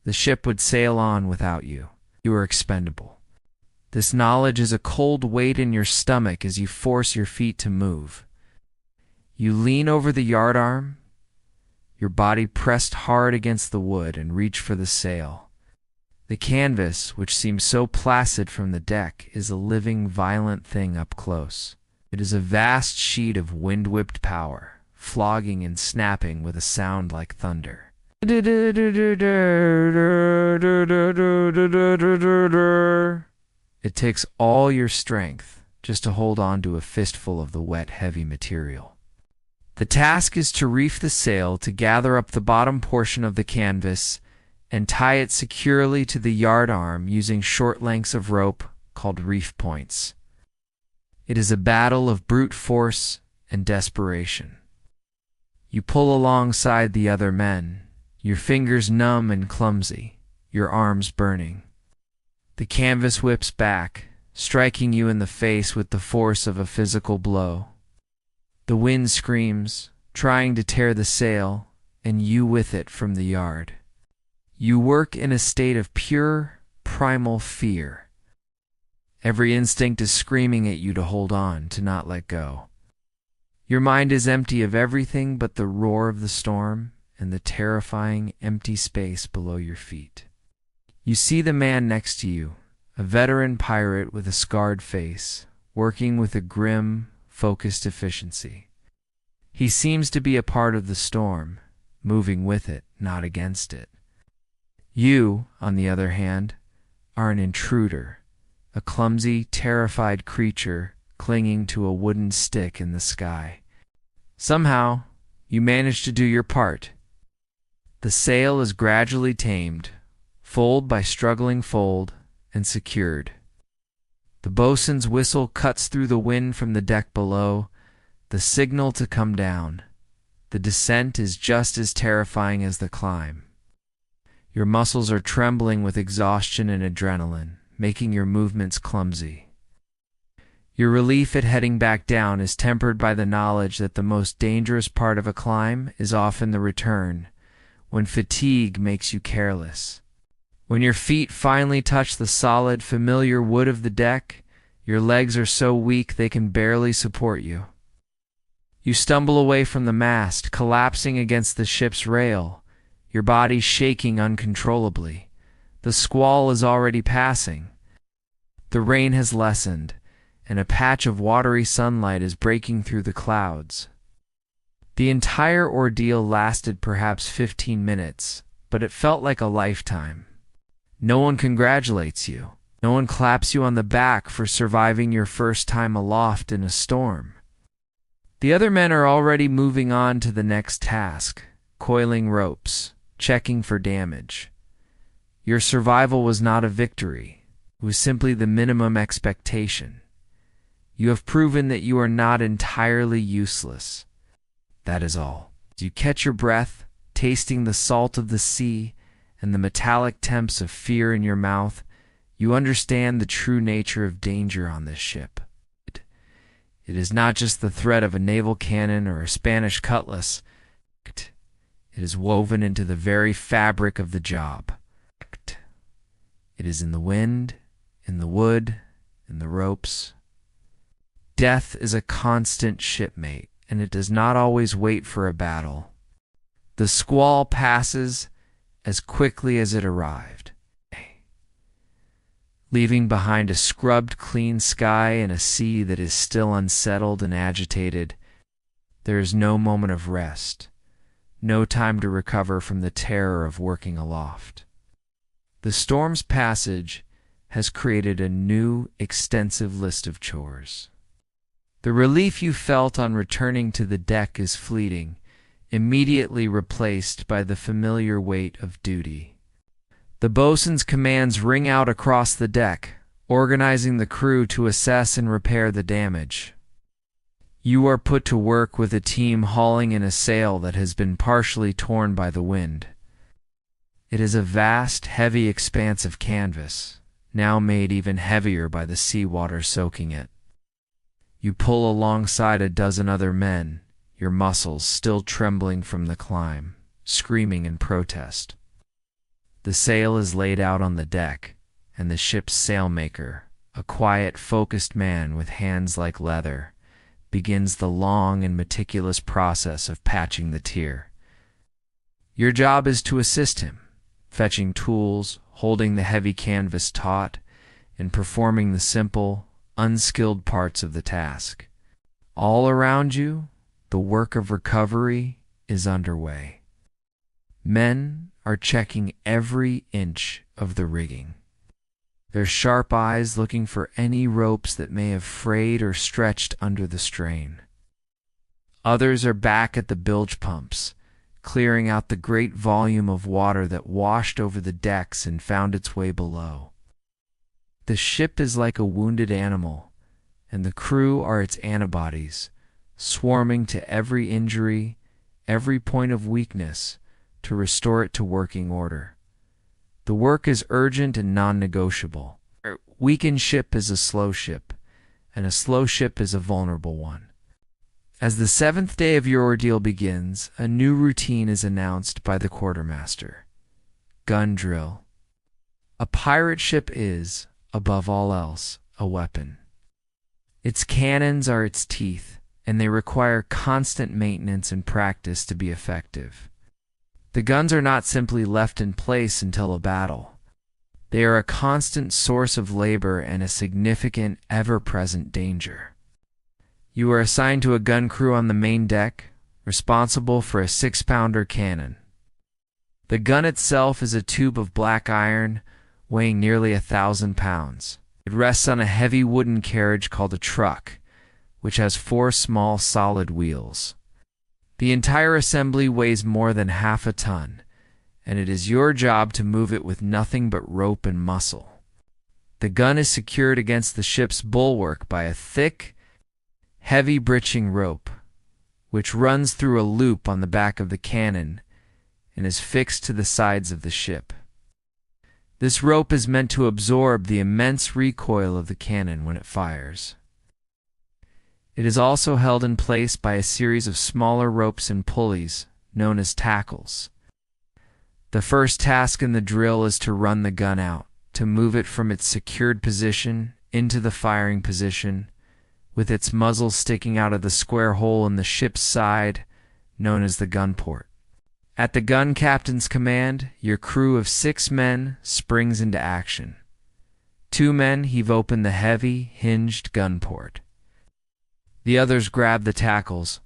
The ship would sail on without you. You are expendable. This knowledge is a cold weight in your stomach as you force your feet to move. You lean over the yardarm, your body pressed hard against the wood, and reach for the sail. The canvas, which seems so placid from the deck, is a living, violent thing up close. It is a vast sheet of wind-whipped power, flogging and snapping with a sound like thunder. It takes all your strength just to hold on to a fistful of the wet, heavy material. The task is to reef the sail to gather up the bottom portion of the canvas and tie it securely to the yard arm using short lengths of rope called reef points. It is a battle of brute force and desperation. You pull alongside the other men, your fingers numb and clumsy, your arms burning. The canvas whips back, striking you in the face with the force of a physical blow. The wind screams, trying to tear the sail, and you with it from the yard. You work in a state of pure, primal fear. Every instinct is screaming at you to hold on, to not let go. Your mind is empty of everything but the roar of the storm and the terrifying, empty space below your feet. You see the man next to you, a veteran pirate with a scarred face, working with a grim, focused efficiency. He seems to be a part of the storm, moving with it, not against it. You, on the other hand, are an intruder, a clumsy, terrified creature clinging to a wooden stick in the sky. Somehow, you manage to do your part. The sail is gradually tamed, fold by struggling fold, and secured. The boatswain's whistle cuts through the wind from the deck below, the signal to come down. The descent is just as terrifying as the climb. Your muscles are trembling with exhaustion and adrenaline, making your movements clumsy. Your relief at heading back down is tempered by the knowledge that the most dangerous part of a climb is often the return, when fatigue makes you careless. When your feet finally touch the solid, familiar wood of the deck, your legs are so weak they can barely support you. You stumble away from the mast, collapsing against the ship's rail, your body shaking uncontrollably. The squall is already passing. The rain has lessened, and a patch of watery sunlight is breaking through the clouds. The entire ordeal lasted perhaps 15 minutes, but it felt like a lifetime. No one congratulates you. No one claps you on the back for surviving your first time aloft in a storm. The other men are already moving on to the next task, coiling ropes, checking for damage. Your survival was not a victory. It was simply the minimum expectation. You have proven that you are not entirely useless. That is all. As you catch your breath, tasting the salt of the sea and the metallic temps of fear in your mouth, you understand the true nature of danger on this ship. It is not just the threat of a naval cannon or a Spanish cutlass. It is woven into the very fabric of the job. It is in the wind, in the wood, in the ropes. Death is a constant shipmate, and it does not always wait for a battle. The squall passes as quickly as it arrived, leaving behind a scrubbed clean sky and a sea that is still unsettled and agitated. There is no moment of rest, no time to recover from the terror of working aloft. The storm's passage has created a new, extensive list of chores. The relief you felt on returning to the deck is fleeting, immediately replaced by the familiar weight of duty. The boatswain's commands ring out across the deck, organizing the crew to assess and repair the damage. You are put to work with a team hauling in a sail that has been partially torn by the wind. It is a vast, heavy expanse of canvas, now made even heavier by the seawater soaking it. You pull alongside a dozen other men, your muscles still trembling from the climb, screaming in protest. The sail is laid out on the deck, and the ship's sailmaker, a quiet, focused man with hands like leather, begins the long and meticulous process of patching the tier. Your job is to assist him, fetching tools, holding the heavy canvas taut, and performing the simple, unskilled parts of the task. All around you, the work of recovery is underway. Men are checking every inch of the rigging, their sharp eyes looking for any ropes that may have frayed or stretched under the strain. Others are back at the bilge pumps, clearing out the great volume of water that washed over the decks and found its way below. The ship is like a wounded animal, and the crew are its antibodies, swarming to every injury, every point of weakness, to restore it to working order. The work is urgent and non-negotiable. A weakened ship is a slow ship, and a slow ship is a vulnerable one. As the 7th day of your ordeal begins, a new routine is announced by the quartermaster. Gun drill. A pirate ship is, above all else, a weapon. Its cannons are its teeth, and they require constant maintenance and practice to be effective. The guns are not simply left in place until a battle. They are a constant source of labor and a significant, ever-present danger. You are assigned to a gun crew on the main deck, responsible for a 6-pounder cannon. The gun itself is a tube of black iron weighing nearly 1,000 pounds. It rests on a heavy wooden carriage called a truck, which has 4 small solid wheels. The entire assembly weighs more than half a ton, and it is your job to move it with nothing but rope and muscle. The gun is secured against the ship's bulwark by a thick, heavy breeching rope, which runs through a loop on the back of the cannon and is fixed to the sides of the ship. This rope is meant to absorb the immense recoil of the cannon when it fires. It is also held in place by a series of smaller ropes and pulleys, known as tackles. The first task in the drill is to run the gun out, to move it from its secured position into the firing position, with its muzzle sticking out of the square hole in the ship's side, known as the gun port. At the gun captain's command, your crew of 6 men springs into action. 2 men heave open the heavy, hinged gun port. The others grab the tackles.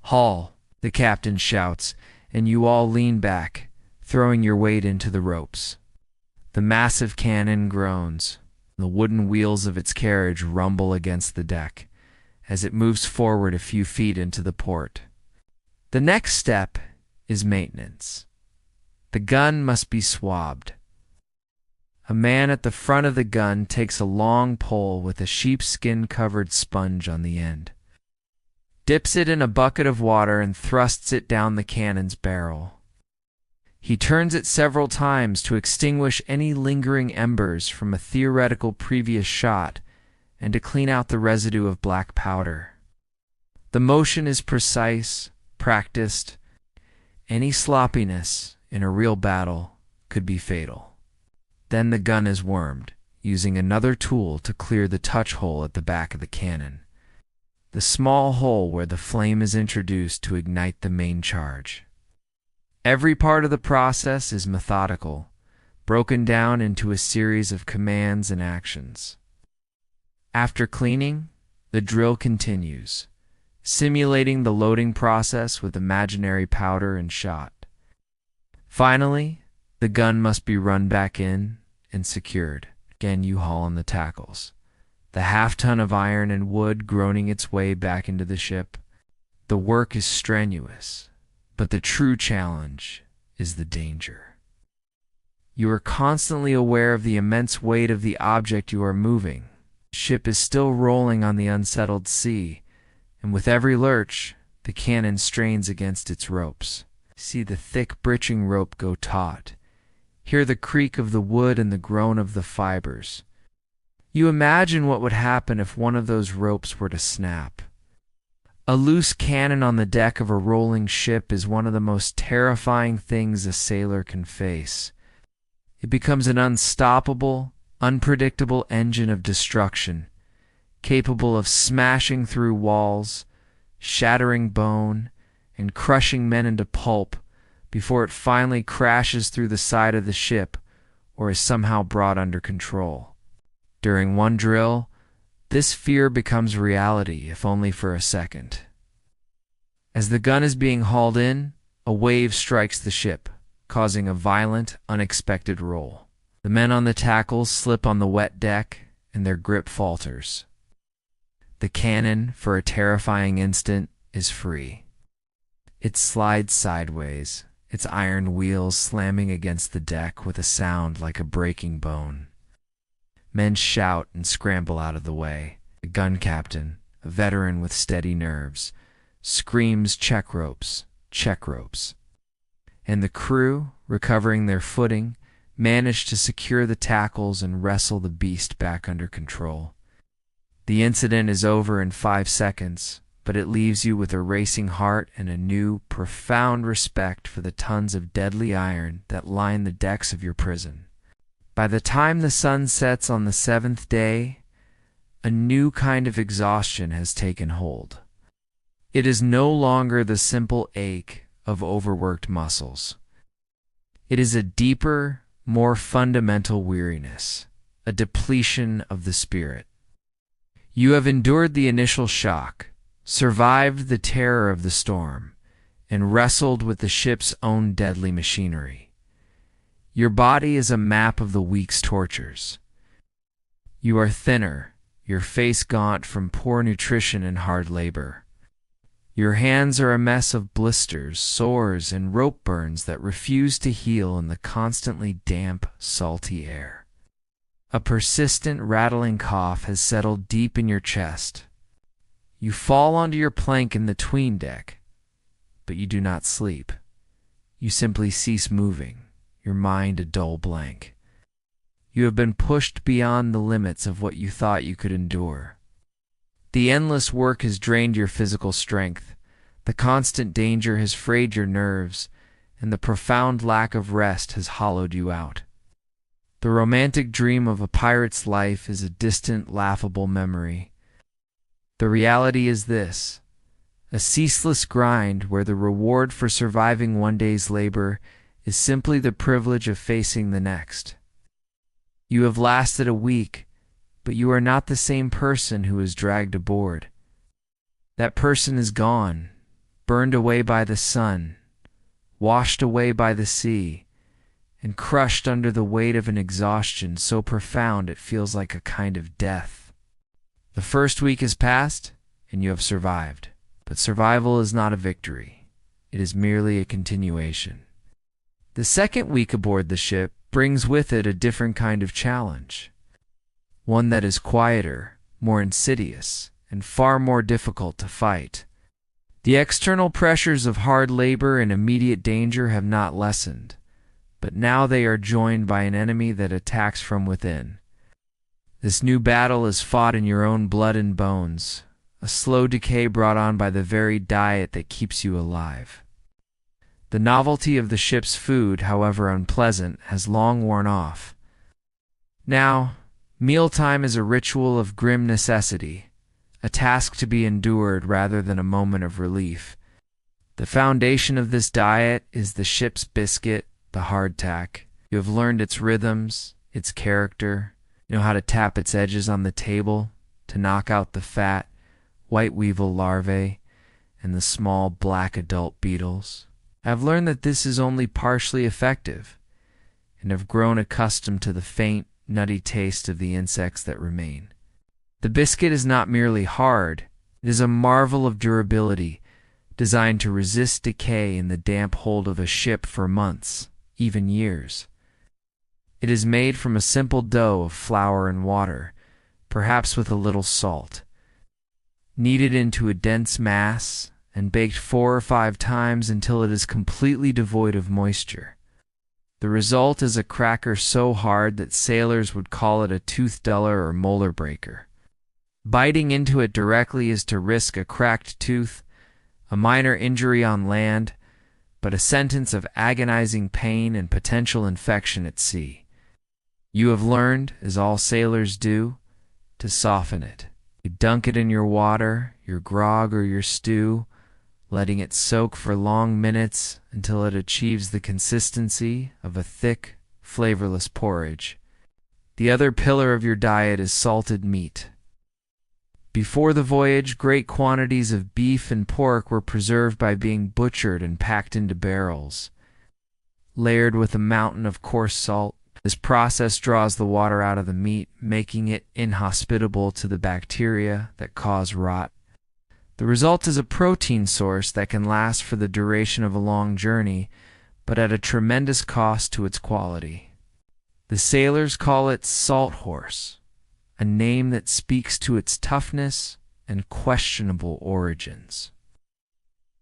"Haul," the captain shouts, and you all lean back, throwing your weight into the ropes. The massive cannon groans. The wooden wheels of its carriage rumble against the deck as it moves forward a few feet into the port. The next step is maintenance. The gun must be swabbed. A man at the front of the gun takes a long pole with a sheepskin-covered sponge on the end, dips it in a bucket of water, and thrusts it down the cannon's barrel. He turns it several times to extinguish any lingering embers from a theoretical previous shot and to clean out the residue of black powder. The motion is precise, practiced. Any sloppiness in a real battle could be fatal. Then the gun is wormed, using another tool to clear the touch hole at the back of the cannon, the small hole where the flame is introduced to ignite the main charge. Every part of the process is methodical, broken down into a series of commands and actions. After cleaning, the drill continues, simulating the loading process with imaginary powder and shot. Finally, the gun must be run back in and secured. Again, you haul on the tackles, the half-ton of iron and wood groaning its way back into the ship. The work is strenuous, but the true challenge is the danger. You are constantly aware of the immense weight of the object you are moving. The ship is still rolling on the unsettled sea, and with every lurch, the cannon strains against its ropes. See the thick breeching rope go taut. Hear the creak of the wood and the groan of the fibers. You imagine what would happen if one of those ropes were to snap. A loose cannon on the deck of a rolling ship is one of the most terrifying things a sailor can face. It becomes an unstoppable, unpredictable engine of destruction, capable of smashing through walls, shattering bone, and crushing men into pulp before it finally crashes through the side of the ship or is somehow brought under control. During one drill, this fear becomes reality, if only for a second. As the gun is being hauled in, a wave strikes the ship, causing a violent, unexpected roll. The men on the tackles slip on the wet deck, and their grip falters. The cannon, for a terrifying instant, is free. It slides sideways, its iron wheels slamming against the deck with a sound like a breaking bone. Men shout and scramble out of the way. The gun captain, a veteran with steady nerves, screams check ropes, check ropes. And the crew, recovering their footing, manage to secure the tackles and wrestle the beast back under control. The incident is over in 5 seconds, but it leaves you with a racing heart and a new, profound respect for the tons of deadly iron that line the decks of your prison. By the time the sun sets on the 7th day, a new kind of exhaustion has taken hold. It is no longer the simple ache of overworked muscles. It is a deeper, more fundamental weariness, a depletion of the spirit. You have endured the initial shock, survived the terror of the storm, and wrestled with the ship's own deadly machinery. Your body is a map of the week's tortures. You are thinner, your face gaunt from poor nutrition and hard labor. Your hands are a mess of blisters, sores, and rope burns that refuse to heal in the constantly damp, salty air. A persistent, rattling cough has settled deep in your chest. You fall onto your plank in the 'tween deck, but you do not sleep. You simply cease moving, your mind a dull blank. You have been pushed beyond the limits of what you thought you could endure. The endless work has drained your physical strength, the constant danger has frayed your nerves, and the profound lack of rest has hollowed you out. The romantic dream of a pirate's life is a distant, laughable memory. The reality is this: a ceaseless grind where the reward for surviving one day's labor is simply the privilege of facing the next. You have lasted a week, but you are not the same person who was dragged aboard. That person is gone, burned away by the sun, washed away by the sea, and crushed under the weight of an exhaustion so profound it feels like a kind of death. The first week has passed, and you have survived. But survival is not a victory. It is merely a continuation. The second week aboard the ship brings with it a different kind of challenge. One that is quieter, more insidious, and far more difficult to fight. The external pressures of hard labor and immediate danger have not lessened, but now they are joined by an enemy that attacks from within. This new battle is fought in your own blood and bones, a slow decay brought on by the very diet that keeps you alive. The novelty of the ship's food, however unpleasant, has long worn off. Now, mealtime is a ritual of grim necessity, a task to be endured rather than a moment of relief. The foundation of this diet is the ship's biscuit, the hardtack. You have learned its rhythms, its character. You know how to tap its edges on the table, to knock out the fat, white weevil larvae, and the small black adult beetles. I have learned that this is only partially effective, and have grown accustomed to the faint, nutty taste of the insects that remain. The biscuit is not merely hard, it is a marvel of durability, designed to resist decay in the damp hold of a ship for months, even years. It is made from a simple dough of flour and water, perhaps with a little salt. Kneaded into a dense mass and baked 4 or 5 times until it is completely devoid of moisture. The result is a cracker so hard that sailors would call it a tooth duller or molar breaker. Biting into it directly is to risk a cracked tooth, a minor injury on land, but a sentence of agonizing pain and potential infection at sea. You have learned, as all sailors do, to soften it. You dunk it in your water, your grog, or your stew, letting it soak for long minutes until it achieves the consistency of a thick, flavorless porridge. The other pillar of your diet is salted meat. Before the voyage, great quantities of beef and pork were preserved by being butchered and packed into barrels, layered with a mountain of coarse salt. This process draws the water out of the meat, making it inhospitable to the bacteria that cause rot. The result is a protein source that can last for the duration of a long journey, but at a tremendous cost to its quality. The sailors call it salt horse, a name that speaks to its toughness and questionable origins.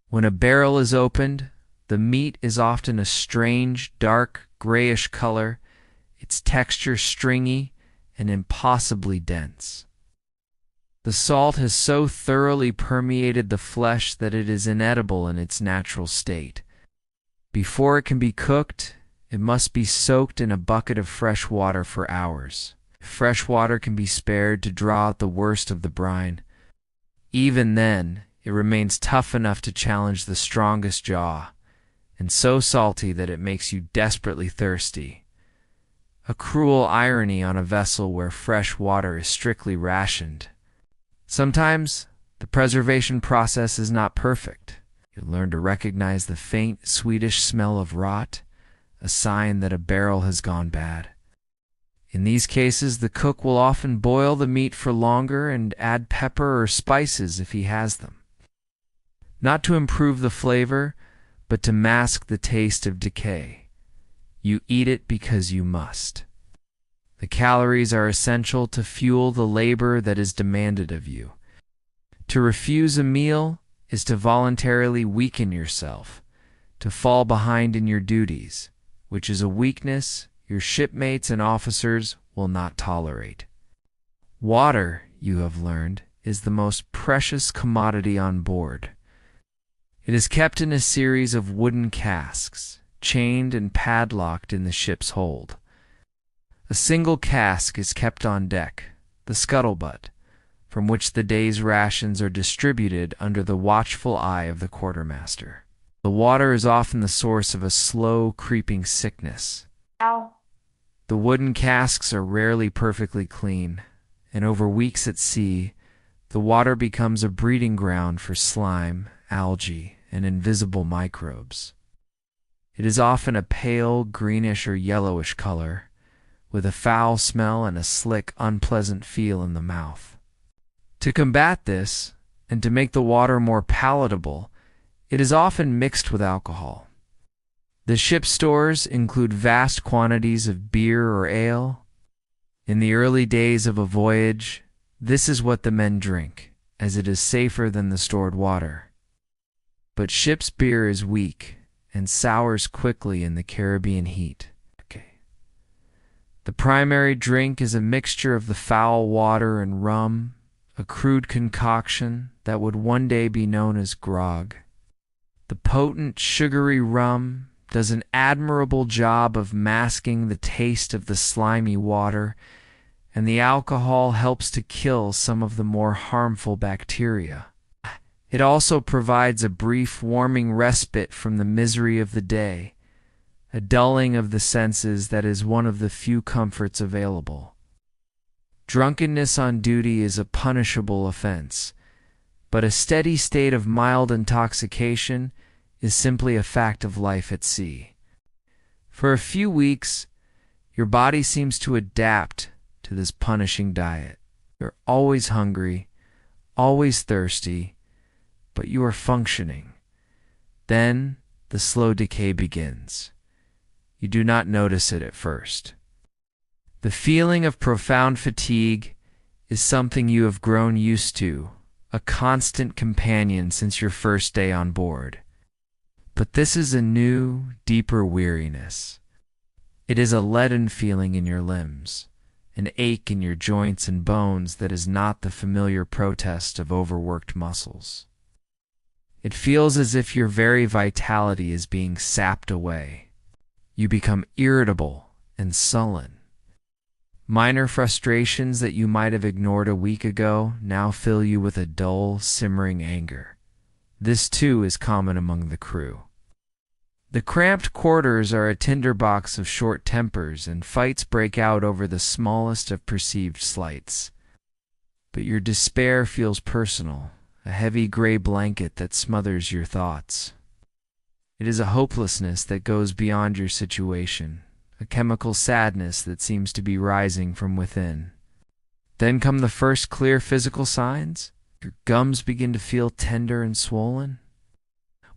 When a barrel is opened, the meat is often a strange, dark, grayish color, its texture stringy and impossibly dense. The salt has so thoroughly permeated the flesh that it is inedible in its natural state. Before it can be cooked, it must be soaked in a bucket of fresh water for hours. Fresh water can be spared to draw out the worst of the brine. Even then, it remains tough enough to challenge the strongest jaw, and so salty that it makes you desperately thirsty. A cruel irony on a vessel where fresh water is strictly rationed. Sometimes, the preservation process is not perfect. You learn to recognize the faint, sweetish smell of rot, a sign that a barrel has gone bad. In these cases, the cook will often boil the meat for longer and add pepper or spices if he has them. Not to improve the flavor, but to mask the taste of decay. You eat it because you must. The calories are essential to fuel the labor that is demanded of you. To refuse a meal is to voluntarily weaken yourself, to fall behind in your duties, which is a weakness your shipmates and officers will not tolerate. Water, you have learned, is the most precious commodity on board. It is kept in a series of wooden casks, chained and padlocked in the ship's hold. A single cask is kept on deck, the scuttlebutt, from which the day's rations are distributed under the watchful eye of the quartermaster. The water is often the source of a slow, creeping sickness. Ow. The wooden casks are rarely perfectly clean, and over weeks at sea, the water becomes a breeding ground for slime, algae, and invisible microbes. It is often a pale, greenish or yellowish color, with a foul smell and a slick, unpleasant feel in the mouth. To combat this, and to make the water more palatable, it is often mixed with alcohol. The ship's stores include vast quantities of beer or ale. In the early days of a voyage, this is what the men drink, as it is safer than the stored water. But ship's beer is weak and sours quickly in the Caribbean heat. The primary drink is a mixture of the foul water and rum, a crude concoction that would one day be known as grog. The potent, sugary rum does an admirable job of masking the taste of the slimy water, and the alcohol helps to kill some of the more harmful bacteria. It also provides a brief, warming respite from the misery of the day, a dulling of the senses that is one of the few comforts available. Drunkenness on duty is a punishable offense, but a steady state of mild intoxication is simply a fact of life at sea. For a few weeks, your body seems to adapt to this punishing diet. You're always hungry, always thirsty, but you are functioning. Then the slow decay begins. You do not notice it at first. The feeling of profound fatigue is something you have grown used to, a constant companion since your first day on board. But this is a new, deeper weariness. It is a leaden feeling in your limbs, an ache in your joints and bones that is not the familiar protest of overworked muscles. It feels as if your very vitality is being sapped away. You become irritable and sullen. Minor frustrations that you might have ignored a week ago now fill you with a dull, simmering anger. This too is common among the crew. The cramped quarters are a tinderbox of short tempers, and fights break out over the smallest of perceived slights. But your despair feels personal, a heavy gray blanket that smothers your thoughts. It is a hopelessness that goes beyond your situation, a chemical sadness that seems to be rising from within. Then come the first clear physical signs. Your gums begin to feel tender and swollen.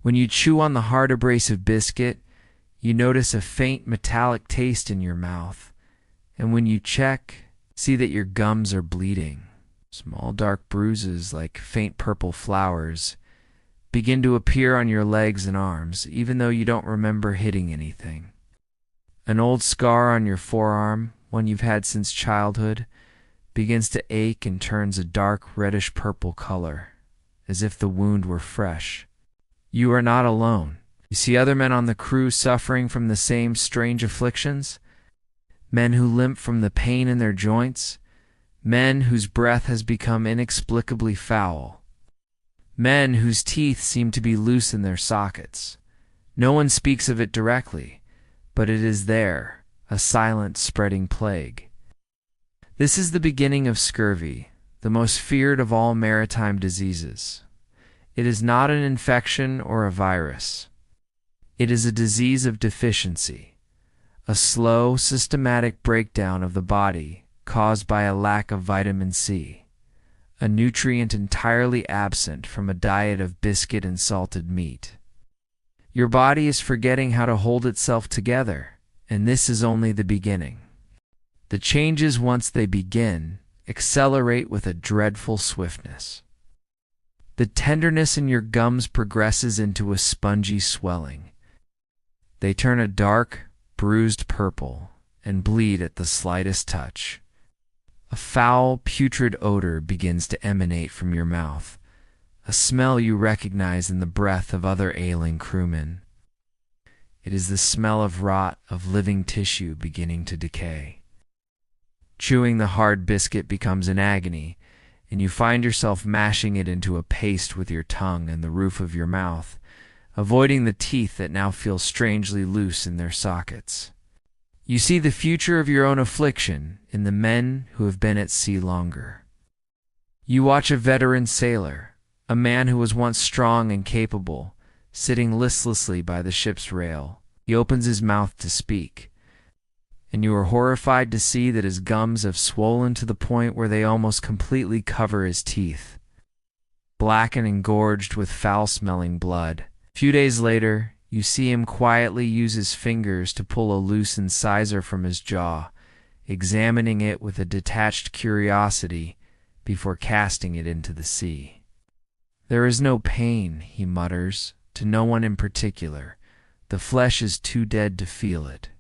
When you chew on the hard abrasive biscuit, you notice a faint metallic taste in your mouth, and when you check, see that your gums are bleeding. Small dark bruises like faint purple flowers begin to appear on your legs and arms, even though you don't remember hitting anything. An old scar on your forearm, one you've had since childhood, begins to ache and turns a dark reddish-purple color, as if the wound were fresh. You are not alone. You see other men on the crew suffering from the same strange afflictions, men who limp from the pain in their joints, men whose breath has become inexplicably foul, men whose teeth seem to be loose in their sockets. No one speaks of it directly, but it is there, a silent, spreading plague. This is the beginning of scurvy, the most feared of all maritime diseases. It is not an infection or a virus. It is a disease of deficiency, a slow, systematic breakdown of the body caused by a lack of vitamin C, a nutrient entirely absent from a diet of biscuit and salted meat. Your body is forgetting how to hold itself together, and this is only the beginning. The changes, once they begin, accelerate with a dreadful swiftness. The tenderness in your gums progresses into a spongy swelling. They turn a dark, bruised purple and bleed at the slightest touch. A foul, putrid odor begins to emanate from your mouth, a smell you recognize in the breath of other ailing crewmen. It is the smell of rot, of living tissue beginning to decay. Chewing the hard biscuit becomes an agony, and you find yourself mashing it into a paste with your tongue and the roof of your mouth, avoiding the teeth that now feel strangely loose in their sockets. You see the future of your own affliction in the men who have been at sea longer. You watch a veteran sailor, a man who was once strong and capable, sitting listlessly by the ship's rail. He opens his mouth to speak, and you are horrified to see that his gums have swollen to the point where they almost completely cover his teeth, black and engorged with foul-smelling blood. A few days later, you see him quietly use his fingers to pull a loose incisor from his jaw, examining it with a detached curiosity before casting it into the sea. "There is no pain," he mutters, to no one in particular. "The flesh is too dead to feel it."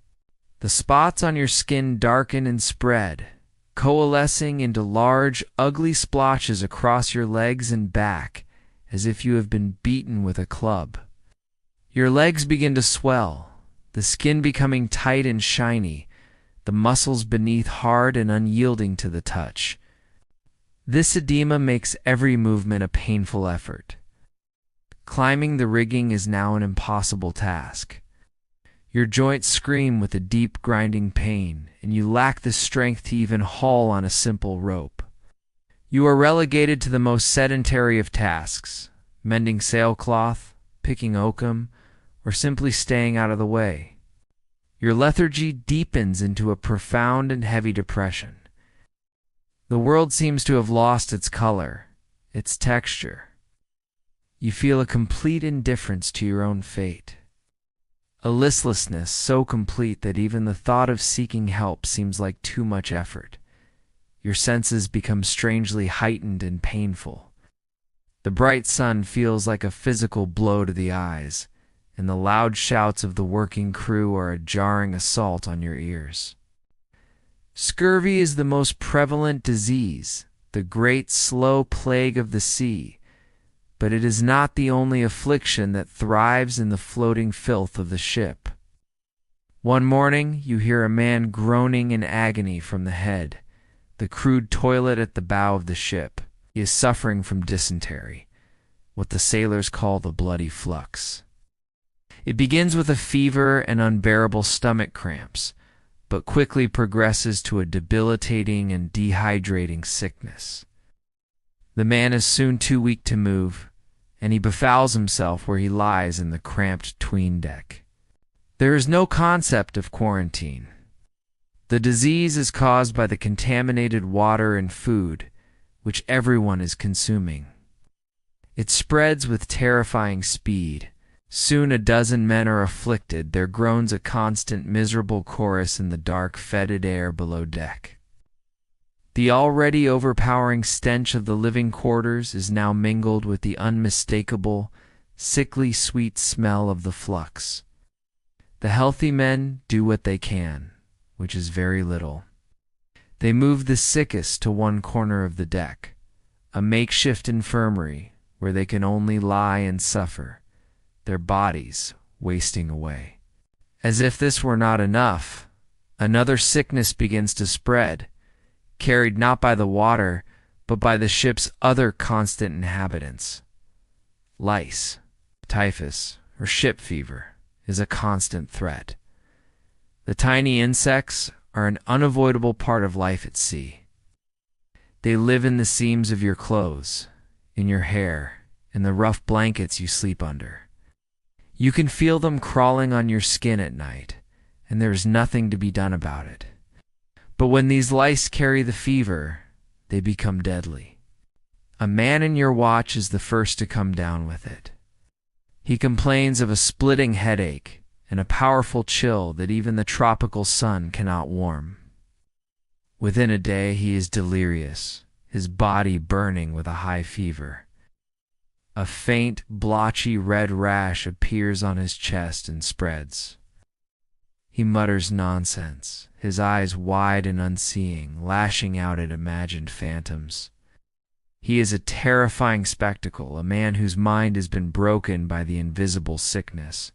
The spots on your skin darken and spread, coalescing into large, ugly splotches across your legs and back, as if you have been beaten with a club. Your legs begin to swell, the skin becoming tight and shiny, the muscles beneath hard and unyielding to the touch. This edema makes every movement a painful effort. Climbing the rigging is now an impossible task. Your joints scream with a deep grinding pain, and you lack the strength to even haul on a simple rope. You are relegated to the most sedentary of tasks, mending sailcloth, picking oakum, or simply staying out of the way. Your lethargy deepens into a profound and heavy depression. The world seems to have lost its color, its texture. You feel a complete indifference to your own fate. A listlessness so complete that even the thought of seeking help seems like too much effort. Your senses become strangely heightened and painful. The bright sun feels like a physical blow to the eyes, and the loud shouts of the working crew are a jarring assault on your ears. Scurvy is the most prevalent disease, the great slow plague of the sea, but it is not the only affliction that thrives in the floating filth of the ship. One morning, you hear a man groaning in agony from the head, the crude toilet at the bow of the ship. He is suffering from dysentery, what the sailors call the bloody flux. It begins with a fever and unbearable stomach cramps, but quickly progresses to a debilitating and dehydrating sickness. The man is soon too weak to move, and he befouls himself where he lies in the cramped 'tween deck. There is no concept of quarantine. The disease is caused by the contaminated water and food, which everyone is consuming. It spreads with terrifying speed. Soon a dozen men are afflicted, their groans a constant miserable chorus in the dark, fetid air below deck. The already overpowering stench of the living quarters is now mingled with the unmistakable, sickly sweet smell of the flux. The healthy men do what they can, which is very little. They move the sickest to one corner of the deck, a makeshift infirmary where they can only lie and suffer, their bodies wasting away. As if this were not enough, another sickness begins to spread, carried not by the water, but by the ship's other constant inhabitants. Lice, typhus, or ship fever is a constant threat. The tiny insects are an unavoidable part of life at sea. They live in the seams of your clothes, in your hair, in the rough blankets you sleep under. You can feel them crawling on your skin at night, and there is nothing to be done about it. But when these lice carry the fever, they become deadly. A man in your watch is the first to come down with it. He complains of a splitting headache and a powerful chill that even the tropical sun cannot warm. Within a day he is delirious, his body burning with a high fever. A faint, blotchy red rash appears on his chest and spreads. He mutters nonsense, his eyes wide and unseeing, lashing out at imagined phantoms. He is a terrifying spectacle, a man whose mind has been broken by the invisible sickness.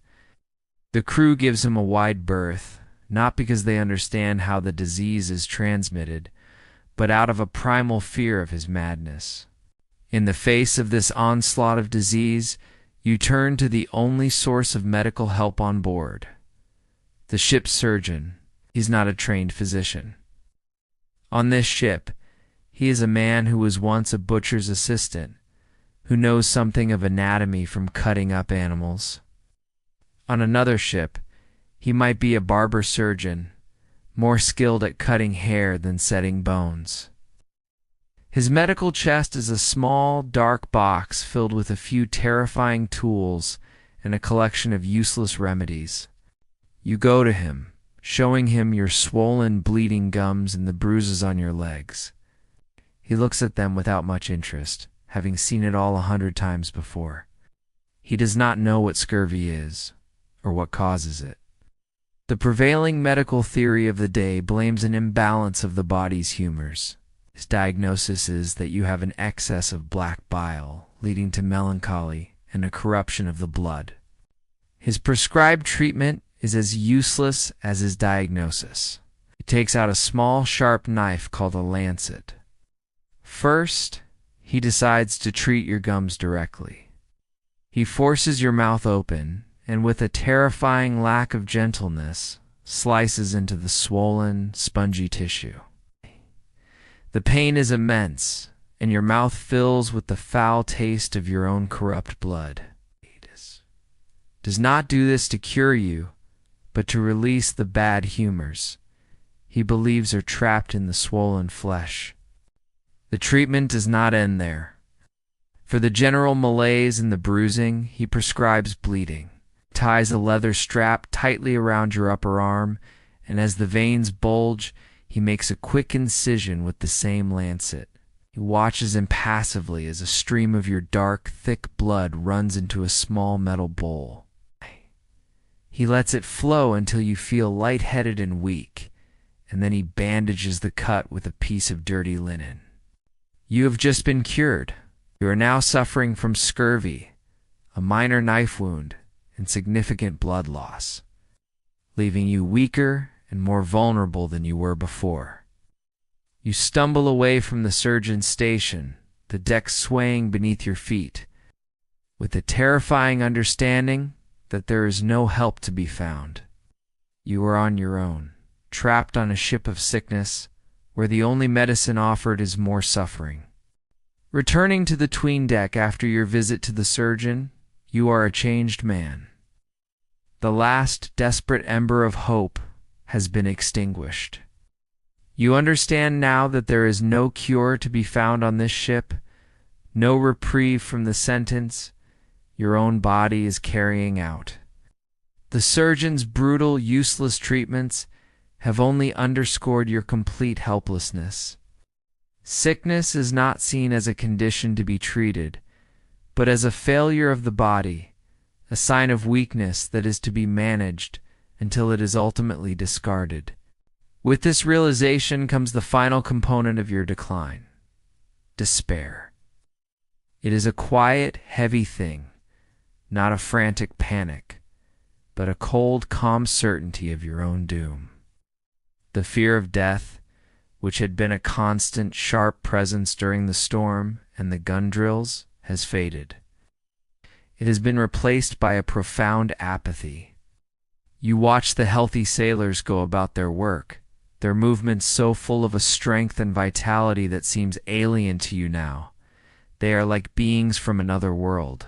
The crew gives him a wide berth, not because they understand how the disease is transmitted, but out of a primal fear of his madness. In the face of this onslaught of disease, you turn to the only source of medical help on board. The ship's surgeon. He's not a trained physician. On this ship, he is a man who was once a butcher's assistant, who knows something of anatomy from cutting up animals. On another ship, he might be a barber surgeon, more skilled at cutting hair than setting bones. His medical chest is a small, dark box filled with a few terrifying tools and a collection of useless remedies. You go to him, showing him your swollen, bleeding gums and the bruises on your legs. He looks at them without much interest, having seen it all 100 times before. He does not know what scurvy is, or what causes it. The prevailing medical theory of the day blames an imbalance of the body's humors. His diagnosis is that you have an excess of black bile, leading to melancholy and a corruption of the blood. His prescribed treatment is as useless as his diagnosis. He takes out a small, sharp knife called a lancet. First, he decides to treat your gums directly. He forces your mouth open, and with a terrifying lack of gentleness, slices into the swollen, spongy tissue. The pain is immense, and your mouth fills with the foul taste of your own corrupt blood. He does not do this to cure you, but to release the bad humors he believes are trapped in the swollen flesh. The treatment does not end there. For the general malaise and the bruising, he prescribes bleeding, ties a leather strap tightly around your upper arm, and as the veins bulge, he makes a quick incision with the same lancet. He watches impassively as a stream of your dark, thick blood runs into a small metal bowl. He lets it flow until you feel lightheaded and weak, and then he bandages the cut with a piece of dirty linen. You have just been cured. You are now suffering from scurvy, a minor knife wound, and significant blood loss, leaving you weaker and more vulnerable than you were before. You stumble away from the surgeon's station, the deck swaying beneath your feet, with the terrifying understanding that there is no help to be found. You are on your own, trapped on a ship of sickness, where the only medicine offered is more suffering. Returning to the 'tween deck after your visit to the surgeon, you are a changed man. The last desperate ember of hope has been extinguished. You understand now that there is no cure to be found on this ship, no reprieve from the sentence your own body is carrying out. The surgeon's brutal, useless treatments have only underscored your complete helplessness. Sickness is not seen as a condition to be treated, but as a failure of the body, a sign of weakness that is to be managed until it is ultimately discarded. With this realization comes the final component of your decline: despair. It is a quiet, heavy thing, not a frantic panic, but a cold, calm certainty of your own doom. The fear of death, which had been a constant, sharp presence during the storm and the gun drills, has faded. It has been replaced by a profound apathy. You watch the healthy sailors go about their work, their movements so full of a strength and vitality that seems alien to you now. They are like beings from another world.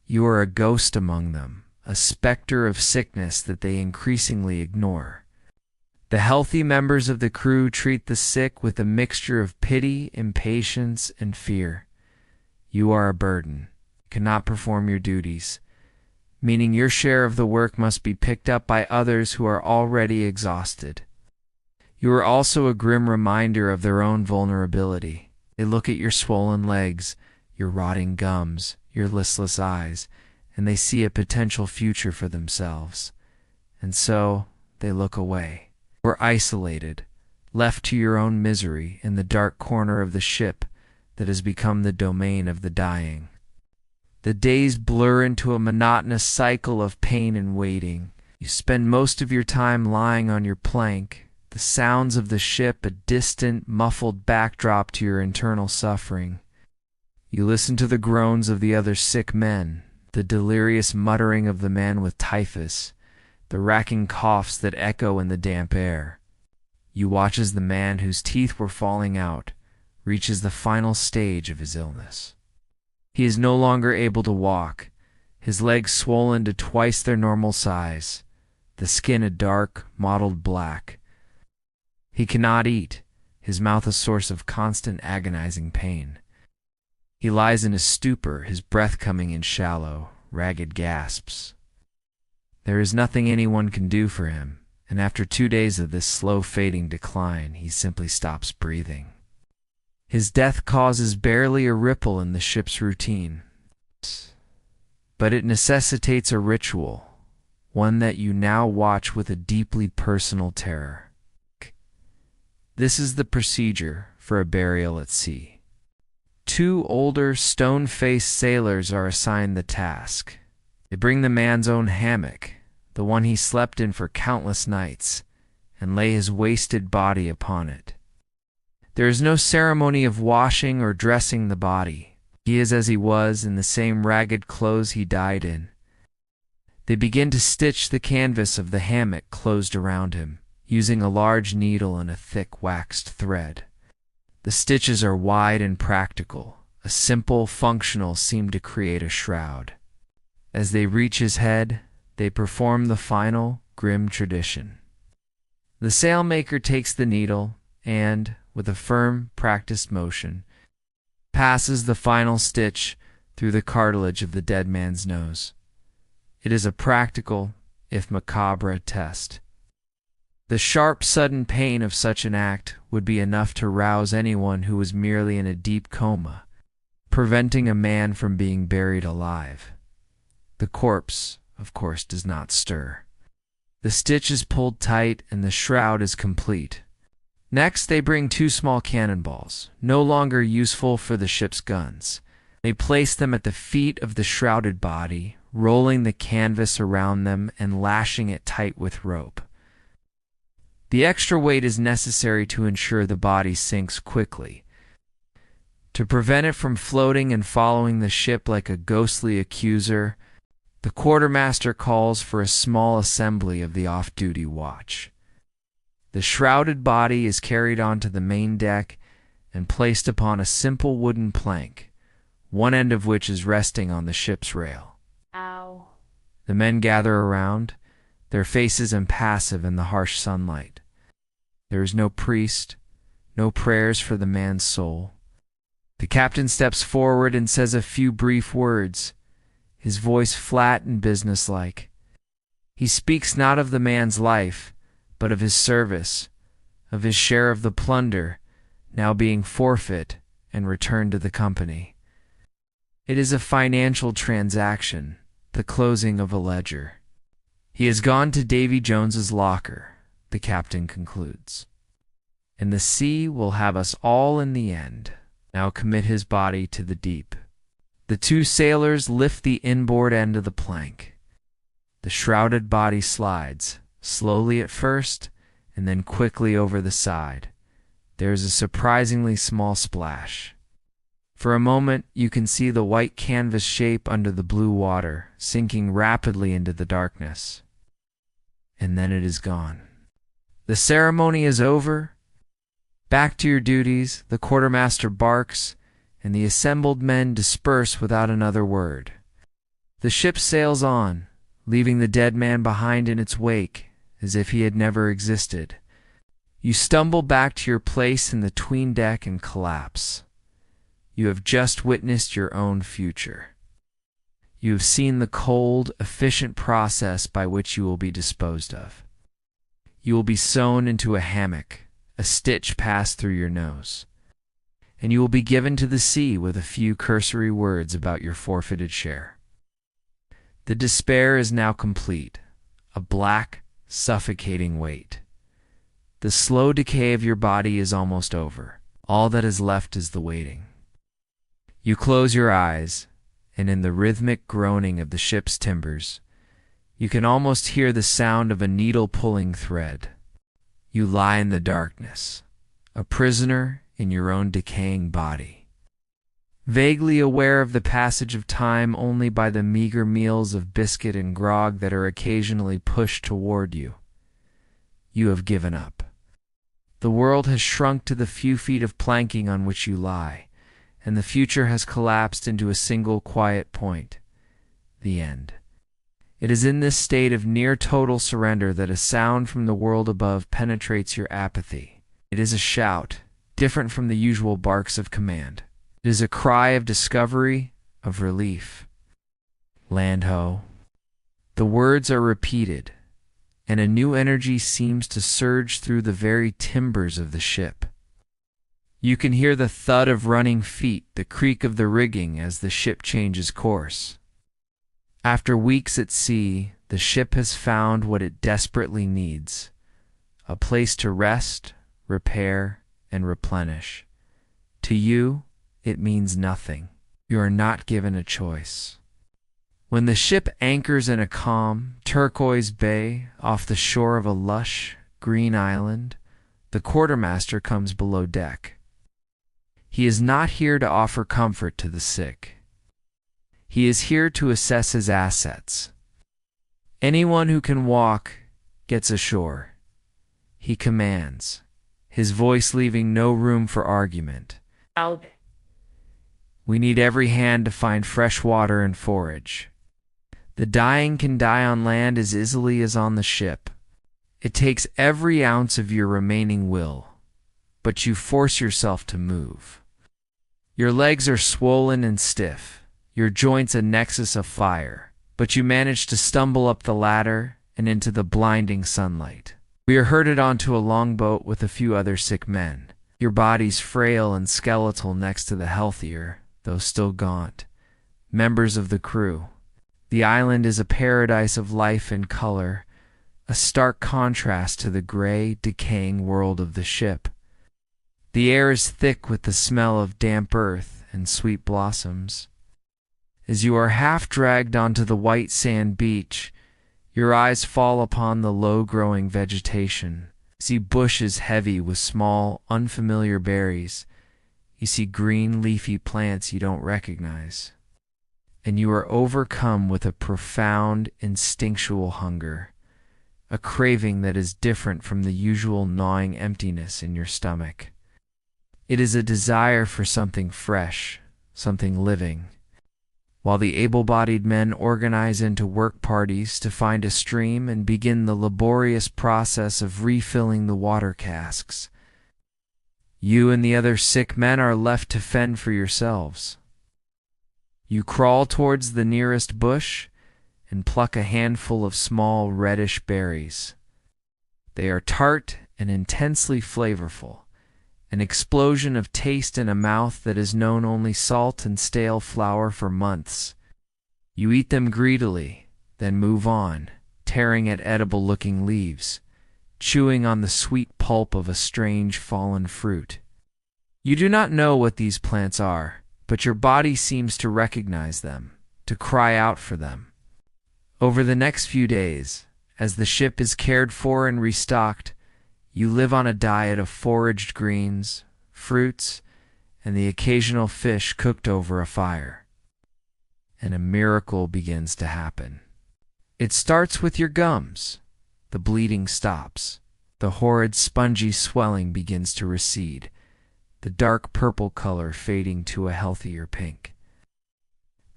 You are a ghost among them, a specter of sickness that they increasingly ignore. The healthy members of the crew treat the sick with a mixture of pity, impatience, and fear. You are a burden, cannot perform your duties, meaning your share of the work must be picked up by others who are already exhausted. You are also a grim reminder of their own vulnerability. They look at your swollen legs, your rotting gums, your listless eyes, and they see a potential future for themselves. And so they look away. You are isolated, left to your own misery in the dark corner of the ship that has become the domain of the dying. The days blur into a monotonous cycle of pain and waiting. You spend most of your time lying on your plank, the sounds of the ship a distant, muffled backdrop to your internal suffering. You listen to the groans of the other sick men, the delirious muttering of the man with typhus, the racking coughs that echo in the damp air. You watch as the man whose teeth were falling out reaches the final stage of his illness. He is no longer able to walk, his legs swollen to twice their normal size, the skin a dark, mottled black. He cannot eat, his mouth a source of constant agonizing pain. He lies in a stupor, his breath coming in shallow, ragged gasps. There is nothing anyone can do for him, and after 2 days of this slow fading decline, he simply stops breathing. His death causes barely a ripple in the ship's routine, but it necessitates a ritual, one that you now watch with a deeply personal terror. This is the procedure for a burial at sea. 2 older, stone-faced sailors are assigned the task. They bring the man's own hammock, the one he slept in for countless nights, and lay his wasted body upon it. There is no ceremony of washing or dressing the body. He is as he was, in the same ragged clothes he died in. They begin to stitch the canvas of the hammock closed around him, using a large needle and a thick waxed thread. The stitches are wide and practical. A simple, functional seem to create a shroud. As they reach his head, they perform the final, grim tradition. The sailmaker takes the needle and, with a firm, practiced motion, passes the final stitch through the cartilage of the dead man's nose. It is a practical, if macabre, test. The sharp, sudden pain of such an act would be enough to rouse anyone who was merely in a deep coma, preventing a man from being buried alive. The corpse, of course, does not stir. The stitch is pulled tight and the shroud is complete. Next, they bring 2 small cannonballs, no longer useful for the ship's guns. They place them at the feet of the shrouded body, rolling the canvas around them and lashing it tight with rope. The extra weight is necessary to ensure the body sinks quickly. To prevent it from floating and following the ship like a ghostly accuser, The quartermaster calls for a small assembly of the off-duty watch. The shrouded body is carried onto the main deck and placed upon a simple wooden plank, one end of which is resting on the ship's rail. Ow. The men gather around, their faces impassive in the harsh sunlight. There is no priest, no prayers for the man's soul. The captain steps forward and says a few brief words, his voice flat and businesslike. He speaks not of the man's life, but of his service, of his share of the plunder, now being forfeit and returned to the company. It is a financial transaction, the closing of a ledger. He has gone to Davy Jones's locker, the captain concludes. And the sea will have us all in the end. Now commit his body to the deep. The two sailors lift the inboard end of the plank. The shrouded body slides, slowly at first, and then quickly over the side. There is a surprisingly small splash. For a moment, you can see the white canvas shape under the blue water, sinking rapidly into the darkness. And then it is gone. The ceremony is over. Back to your duties, the quartermaster barks, and the assembled men disperse without another word. The ship sails on, leaving the dead man behind in its wake, as if he had never existed. You stumble back to your place in the 'tween deck and collapse. You have just witnessed your own future. You have seen the cold, efficient process by which you will be disposed of. You will be sewn into a hammock, a stitch passed through your nose, and you will be given to the sea with a few cursory words about your forfeited share. The despair is now complete, a black, suffocating weight. The slow decay of your body is almost over. All that is left is the waiting. You close your eyes, and in the rhythmic groaning of the ship's timbers, you can almost hear the sound of a needle pulling thread. You lie in the darkness, a prisoner in your own decaying body, vaguely aware of the passage of time only by the meager meals of biscuit and grog that are occasionally pushed toward you. You have given up. The world has shrunk to the few feet of planking on which you lie, and the future has collapsed into a single quiet point, the end. It is in this state of near total surrender that a sound from the world above penetrates your apathy. It is a shout, different from the usual barks of command. It is a cry of discovery, of relief. Land ho. The words are repeated, and a new energy seems to surge through the very timbers of the ship. You can hear the thud of running feet, the creak of the rigging as the ship changes course. After weeks at sea, the ship has found what it desperately needs: a place to rest, repair, and replenish. To you, it means nothing. You are not given a choice. When the ship anchors in a calm, turquoise bay off the shore of a lush, green island, the quartermaster comes below deck. He is not here to offer comfort to the sick. He is here to assess his assets. Anyone who can walk gets ashore. He commands, his voice leaving no room for argument. Out. We need every hand to find fresh water and forage. The dying can die on land as easily as on the ship. It takes every ounce of your remaining will, but you force yourself to move. Your legs are swollen and stiff, your joints a nexus of fire, but you manage to stumble up the ladder and into the blinding sunlight. We are herded onto a longboat with a few other sick men, your bodies frail and skeletal next to the healthier, though still gaunt, members of the crew. The island is a paradise of life and color, a stark contrast to the gray, decaying world of the ship. The air is thick with the smell of damp earth and sweet blossoms. As you are half dragged onto the white sand beach, your eyes fall upon the low-growing vegetation. You see bushes heavy with small, unfamiliar berries. You see green, leafy plants you don't recognize. and you are overcome with a profound instinctual hunger, a craving that is different from the usual gnawing emptiness in your stomach. It is a desire for something fresh, something living. While the able-bodied men organize into work parties to find a stream and begin the laborious process of refilling the water casks, you and the other sick men are left to fend for yourselves. You crawl towards the nearest bush and pluck a handful of small reddish berries. They are tart and intensely flavorful, an explosion of taste in a mouth that has known only salt and stale flour for months. You eat them greedily, then move on, tearing at edible-looking leaves, chewing on the sweet pulp of a strange fallen fruit. You do not know what these plants are, but your body seems to recognize them, to cry out for them. Over the next few days, as the ship is cared for and restocked, you live on a diet of foraged greens, fruits, and the occasional fish cooked over a fire. And a miracle begins to happen. It starts with your gums. The bleeding stops. The horrid spongy swelling begins to recede, the dark purple color fading to a healthier pink.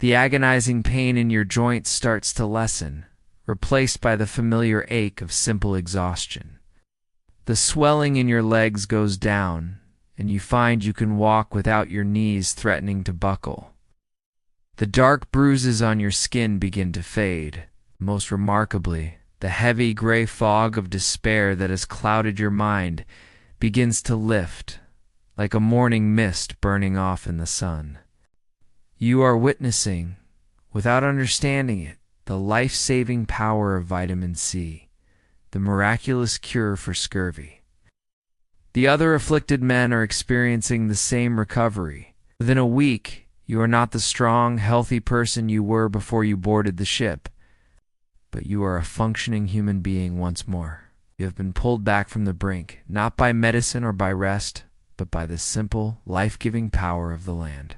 The agonizing pain in your joints starts to lessen, replaced by the familiar ache of simple exhaustion. The swelling in your legs goes down, and you find you can walk without your knees threatening to buckle. The dark bruises on your skin begin to fade. Most remarkably, the heavy gray fog of despair that has clouded your mind begins to lift, like a morning mist burning off in the sun. You are witnessing, without understanding it, the life-saving power of vitamin C, the miraculous cure for scurvy. The other afflicted men are experiencing the same recovery. Within a week, you are not the strong, healthy person you were before you boarded the ship, but you are a functioning human being once more. You have been pulled back from the brink, not by medicine or by rest, but by the simple, life-giving power of the land.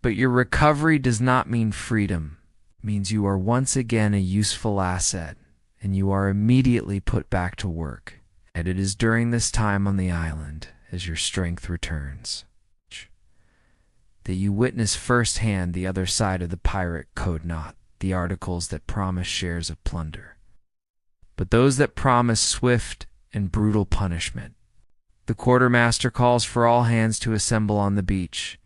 But your recovery does not mean freedom. It means you are once again a useful asset, and you are immediately put back to work. And it is during this time on the island, as your strength returns, that you witness firsthand the other side of the pirate code knot, the articles that promise shares of plunder, but those that promise swift and brutal punishment. The quartermaster calls for all hands to assemble on the beach.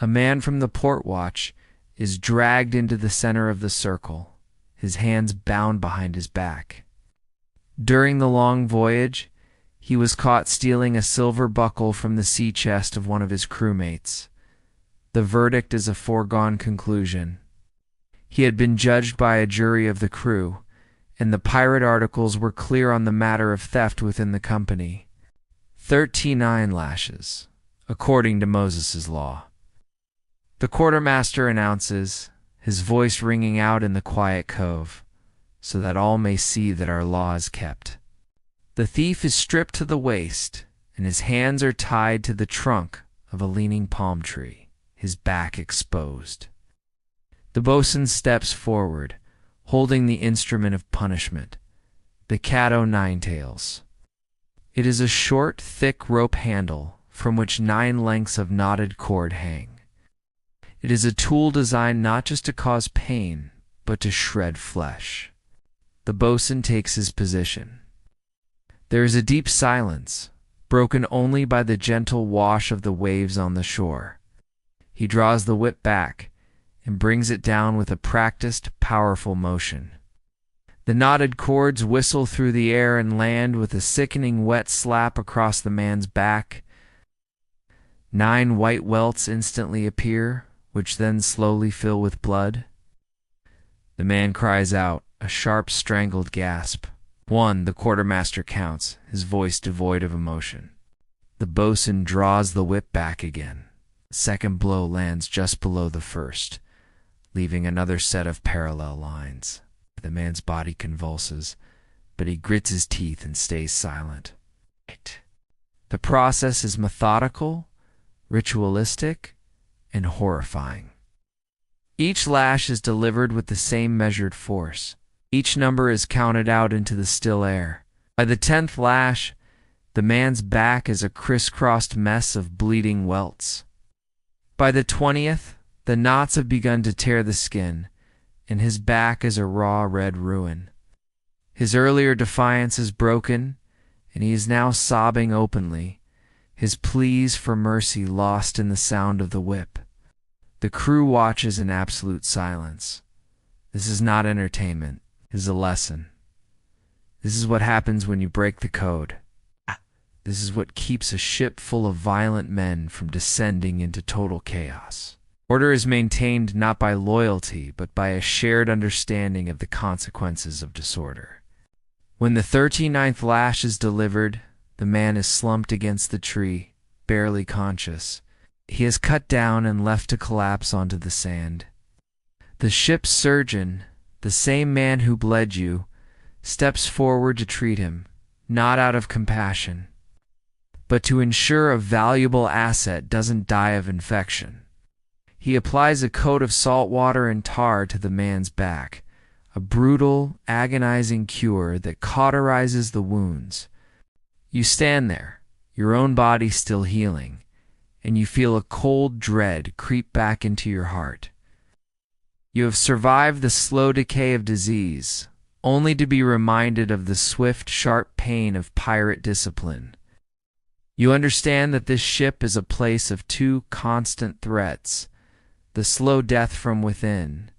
A man from the port watch is dragged into the center of the circle, his hands bound behind his back. During the long voyage, he was caught stealing a silver buckle from the sea chest of one of his crewmates. The verdict is a foregone conclusion. He had been judged by a jury of the crew, and the pirate articles were clear on the matter of theft within the company. 39 lashes, according to Moses' law. The quartermaster announces, his voice ringing out in the quiet cove, so that all may see that our law is kept. The thief is stripped to the waist, and his hands are tied to the trunk of a leaning palm tree, his back exposed. The boatswain steps forward, holding the instrument of punishment, the cat o' nine tails. It is a short, thick rope handle from which 9 lengths of knotted cord hang. It is a tool designed not just to cause pain, but to shred flesh. The boatswain takes his position. There is a deep silence, broken only by the gentle wash of the waves on the shore. He draws the whip back and brings it down with a practiced, powerful motion. The knotted cords whistle through the air and land with a sickening wet slap across the man's back. 9 white welts instantly appear, which then slowly fill with blood. The man cries out, a sharp, strangled gasp. 1, the quartermaster counts, his voice devoid of emotion. The boatswain draws the whip back again. The second blow lands just below the first, leaving another set of parallel lines. The man's body convulses, but he grits his teeth and stays silent. The process is methodical, ritualistic, and horrifying. Each lash is delivered with the same measured force. Each number is counted out into the still air. By the 10th lash, the man's back is a crisscrossed mess of bleeding welts. By the 20th, the knots have begun to tear the skin, and his back is a raw red ruin. His earlier defiance is broken, and he is now sobbing openly, his pleas for mercy lost in the sound of the whip. The crew watches in absolute silence. This is not entertainment. It is a lesson. This is what happens when you break the code. This is what keeps a ship full of violent men from descending into total chaos. Order is maintained not by loyalty, but by a shared understanding of the consequences of disorder. When the 39th lash is delivered, the man is slumped against the tree, barely conscious. He is cut down and left to collapse onto the sand. The ship's surgeon, the same man who bled you, steps forward to treat him, not out of compassion, but to ensure a valuable asset doesn't die of infection. He applies a coat of salt water and tar to the man's back, a brutal, agonizing cure that cauterizes the wounds. You stand there, your own body still healing, and you feel a cold dread creep back into your heart. You have survived the slow decay of disease, only to be reminded of the swift, sharp pain of pirate discipline. You understand that this ship is a place of two constant threats, the slow death from within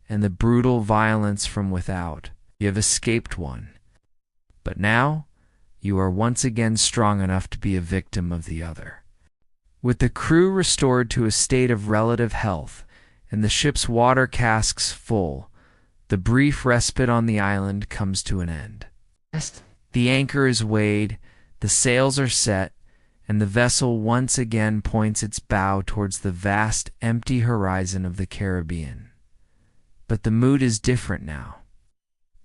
and the brutal violence from without. You have escaped one, but now you are once again strong enough to be a victim of the other. With the crew restored to a state of relative health and the ship's water casks full, the brief respite on the island comes to an end. The anchor is weighed, the sails are set, and the vessel once again points its bow towards the vast, empty horizon of the Caribbean. But the mood is different now.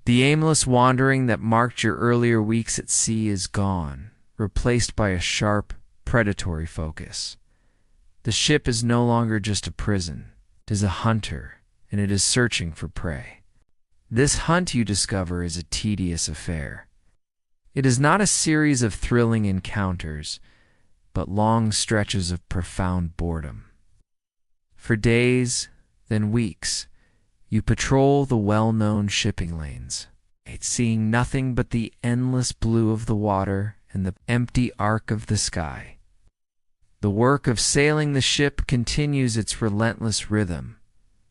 The aimless wandering that marked your earlier weeks at sea is gone, replaced by a sharp, predatory focus. The ship is no longer just a prison. It is a hunter, and it is searching for prey. This hunt, you discover, is a tedious affair. It is not a series of thrilling encounters, but long stretches of profound boredom. For days, then weeks, you patrol the well-known shipping lanes, seeing nothing but the endless blue of the water and the empty arc of the sky. The work of sailing the ship continues its relentless rhythm,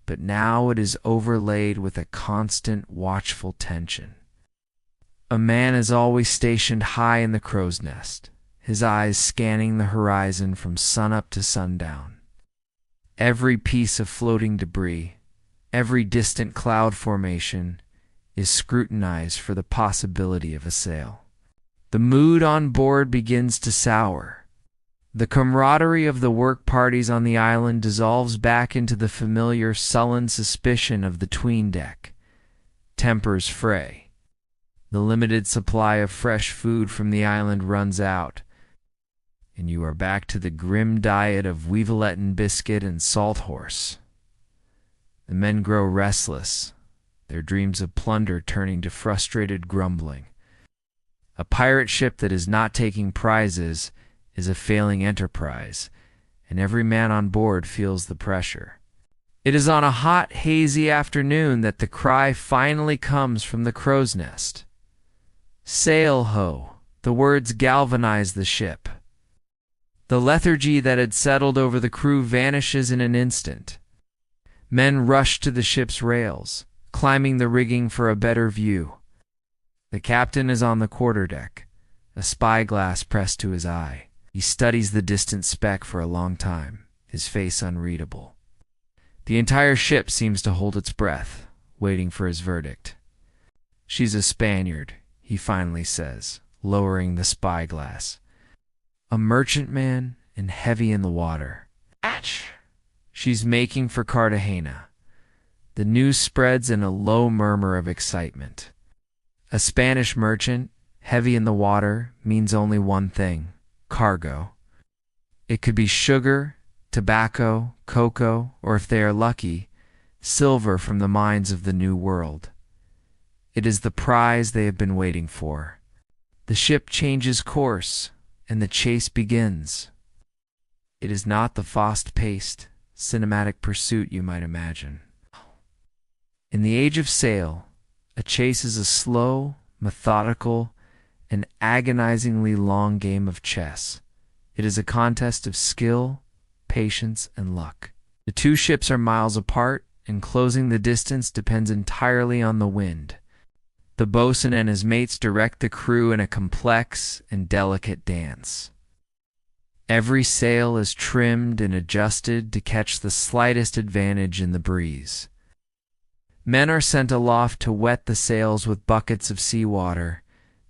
but now it is overlaid with a constant, watchful tension. A man is always stationed high in the crow's nest, his eyes scanning the horizon from sunup to sundown. Every piece of floating debris, every distant cloud formation is scrutinized for the possibility of a sail. The mood on board begins to sour. The camaraderie of the work parties on the island dissolves back into the familiar sullen suspicion of the 'tween deck. Tempers fray. The limited supply of fresh food from the island runs out, and you are back to the grim diet of weevilletton biscuit and salt horse. The men grow restless, their dreams of plunder turning to frustrated grumbling. A pirate ship that is not taking prizes is a failing enterprise, and every man on board feels the pressure. It is on a hot, hazy afternoon that the cry finally comes from the crow's nest. "Sail ho!" The words galvanize the ship. The lethargy that had settled over the crew vanishes in an instant. Men rush to the ship's rails, climbing the rigging for a better view. The captain is on the quarterdeck, a spyglass pressed to his eye. He studies the distant speck for a long time, his face unreadable. The entire ship seems to hold its breath, waiting for his verdict. "She's a Spaniard," he finally says, lowering the spyglass. "A merchantman and heavy in the water. She's making for Cartagena." The news spreads in a low murmur of excitement. A Spanish merchant, heavy in the water, means only one thing: cargo. It could be sugar, tobacco, cocoa, or if they are lucky, silver from the mines of the New World. It is the prize they have been waiting for. The ship changes course, and the chase begins. It is not the fast-paced, cinematic pursuit you might imagine. In the age of sail, a chase is a slow, methodical, and agonizingly long game of chess. It is a contest of skill, patience, and luck. The two ships are miles apart, and closing the distance depends entirely on the wind. The boatswain and his mates direct the crew in a complex and delicate dance. Every sail is trimmed and adjusted to catch the slightest advantage in the breeze. Men are sent aloft to wet the sails with buckets of seawater,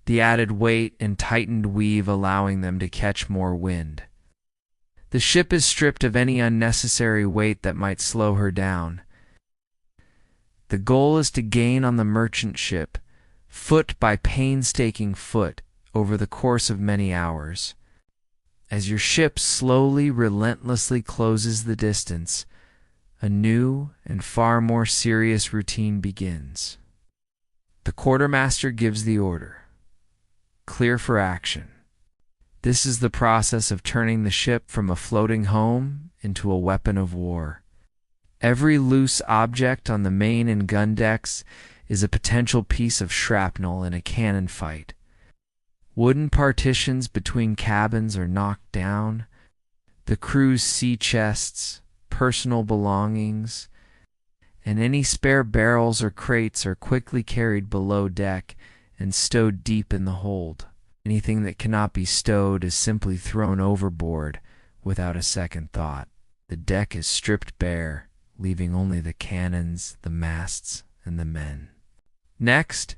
the added weight and tightened weave allowing them to catch more wind. The ship is stripped of any unnecessary weight that might slow her down. The goal is to gain on the merchant ship, foot by painstaking foot, over the course of many hours. As your ship slowly, relentlessly closes the distance, a new and far more serious routine begins. The quartermaster gives the order. Clear for action. This is the process of turning the ship from a floating home into a weapon of war. Every loose object on the main and gun decks is a potential piece of shrapnel in a cannon fight. Wooden partitions between cabins are knocked down. The crew's sea chests, personal belongings, and any spare barrels or crates are quickly carried below deck and stowed deep in the hold. Anything that cannot be stowed is simply thrown overboard without a second thought. The deck is stripped bare, leaving only the cannons, the masts, and the men. Next,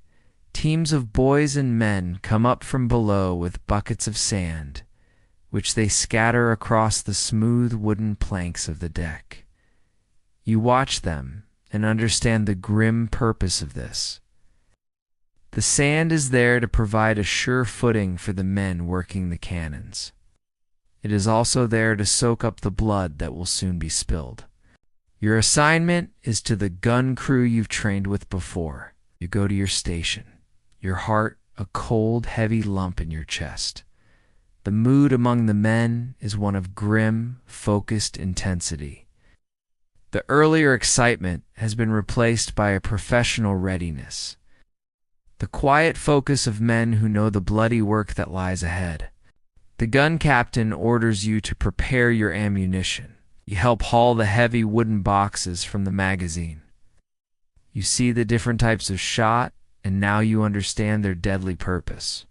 teams of boys and men come up from below with buckets of sand, which they scatter across the smooth wooden planks of the deck. You watch them and understand the grim purpose of this. The sand is there to provide a sure footing for the men working the cannons. It is also there to soak up the blood that will soon be spilled. Your assignment is to the gun crew you've trained with before. You go to your station, your heart a cold, heavy lump in your chest. The mood among the men is one of grim, focused intensity. The earlier excitement has been replaced by a professional readiness. The quiet focus of men who know the bloody work that lies ahead. The gun captain orders you to prepare your ammunition. You help haul the heavy wooden boxes from the magazine. You see the different types of shot, and now you understand their deadly purpose.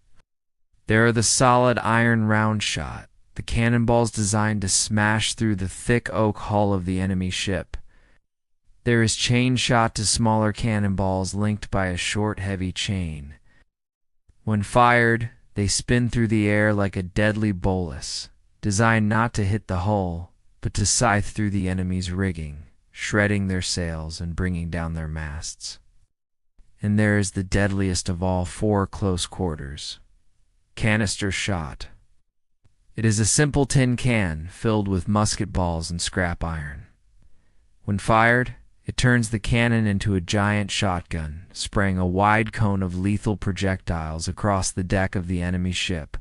There are the solid iron round shot, the cannonballs designed to smash through the thick oak hull of the enemy ship. There is chain shot to smaller cannonballs linked by a short, heavy chain. When fired, they spin through the air like a deadly bolus, designed not to hit the hull, but to scythe through the enemy's rigging, shredding their sails and bringing down their masts. And there is the deadliest of all for close quarters, canister shot. It is a simple tin can filled with musket balls and scrap iron. When fired, it turns the cannon into a giant shotgun, spraying a wide cone of lethal projectiles across the deck of the enemy ship,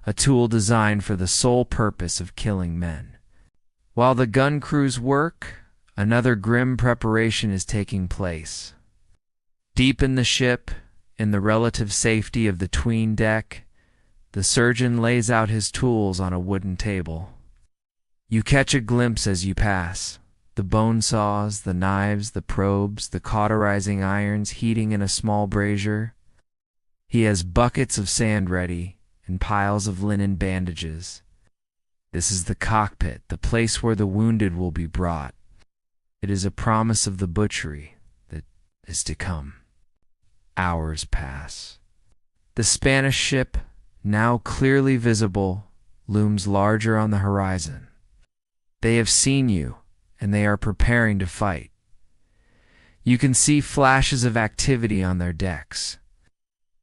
a tool designed for the sole purpose of killing men. While the gun crews work, another grim preparation is taking place. Deep in the ship, in the relative safety of the 'tween deck, the surgeon lays out his tools on a wooden table. You catch a glimpse as you pass. The bone saws, the knives, the probes, the cauterizing irons heating in a small brazier. He has buckets of sand ready and piles of linen bandages. This is the cockpit, the place where the wounded will be brought. It is a promise of the butchery that is to come. Hours pass. The Spanish ship, now clearly visible, looms larger on the horizon. They have seen you, and they are preparing to fight. You can see flashes of activity on their decks.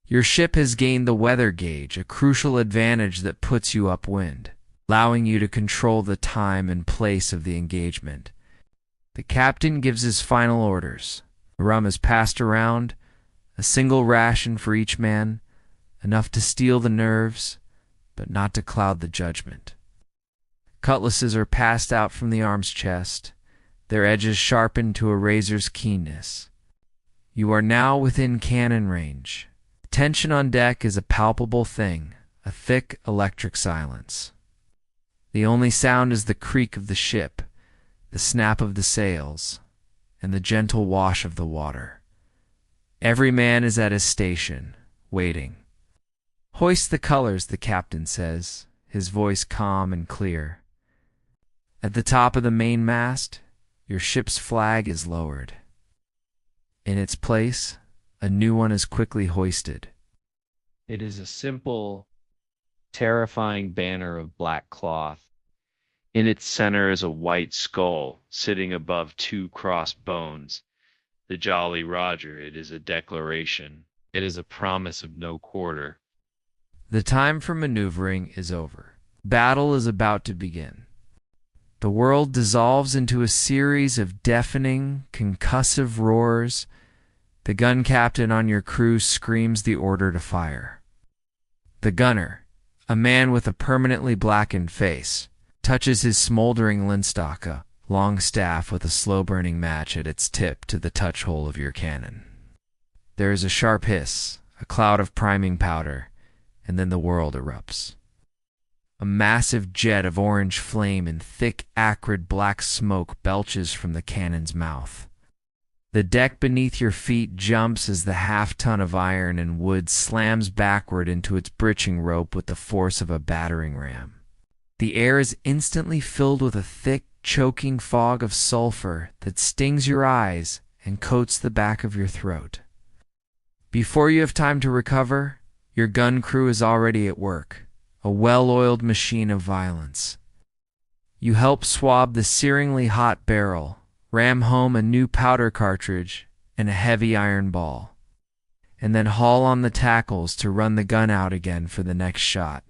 Your ship has gained the weather gauge, a crucial advantage that puts you upwind, allowing you to control the time and place of the engagement. The captain gives his final orders. The rum is passed around, a single ration for each man, enough to steel the nerves, but not to cloud the judgment. Cutlasses are passed out from the arm's chest, their edges sharpened to a razor's keenness. You are now within cannon range. Tension on deck is a palpable thing, a thick electric silence. The only sound is the creak of the ship, the snap of the sails, and the gentle wash of the water. Every man is at his station, waiting. "Hoist the colors," the captain says, his voice calm and clear. At the top of the mainmast, your ship's flag is lowered. In its place, a new one is quickly hoisted. It is a simple, terrifying banner of black cloth. In its center is a white skull sitting above two crossed bones. The Jolly Roger, it is a declaration. It is a promise of no quarter. The time for maneuvering is over. Battle is about to begin. The world dissolves into a series of deafening, concussive roars. The gun captain on your crew screams the order to fire. The gunner, a man with a permanently blackened face, touches his smoldering linstock, a long staff with a slow-burning match at its tip, to the touch hole of your cannon. There is a sharp hiss, a cloud of priming powder, and then the world erupts. A massive jet of orange flame and thick, acrid black smoke belches from the cannon's mouth. The deck beneath your feet jumps as the half-ton of iron and wood slams backward into its britching rope with the force of a battering ram. The air is instantly filled with a thick, choking fog of sulfur that stings your eyes and coats the back of your throat. Before you have time to recover, your gun crew is already at work, a well-oiled machine of violence. You help swab the searingly hot barrel, ram home a new powder cartridge and a heavy iron ball, and then haul on the tackles to run the gun out again for the next shot.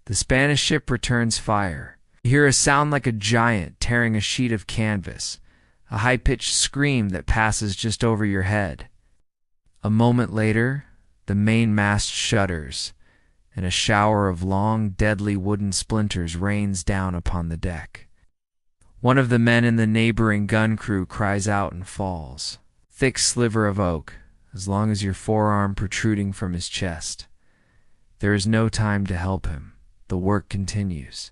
The Spanish ship returns fire. You hear a sound like a giant tearing a sheet of canvas, a high-pitched scream that passes just over your head. A moment later, the mainmast shudders, and a shower of long, deadly wooden splinters rains down upon the deck. One of the men in the neighboring gun crew cries out and falls. Thick sliver of oak, as long as your forearm protruding from his chest. There is no time to help him. The work continues.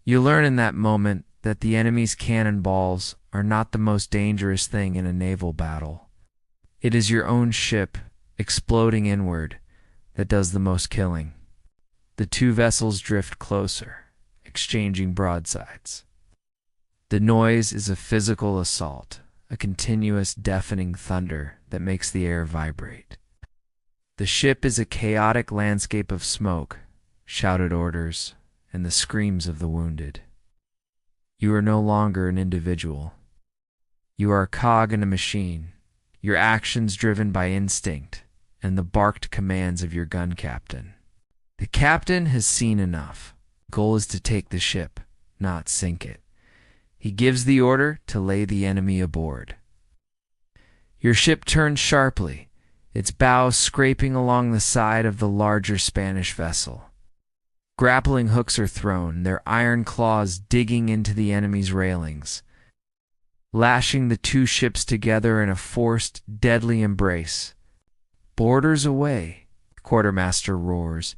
You learn in that moment that the enemy's cannonballs are not the most dangerous thing in a naval battle. It is your own ship, exploding inward, that does the most killing. The two vessels drift closer, exchanging broadsides. The noise is a physical assault, a continuous deafening thunder that makes the air vibrate. The ship is a chaotic landscape of smoke, shouted orders, and the screams of the wounded. You are no longer an individual. You are a cog in a machine, your actions driven by instinct and the barked commands of your gun captain. The captain has seen enough. The goal is to take the ship, not sink it. He gives the order to lay the enemy aboard. Your ship turns sharply, its bow scraping along the side of the larger Spanish vessel. Grappling hooks are thrown, their iron claws digging into the enemy's railings, lashing the two ships together in a forced, deadly embrace. "Boarders away," the quartermaster roars,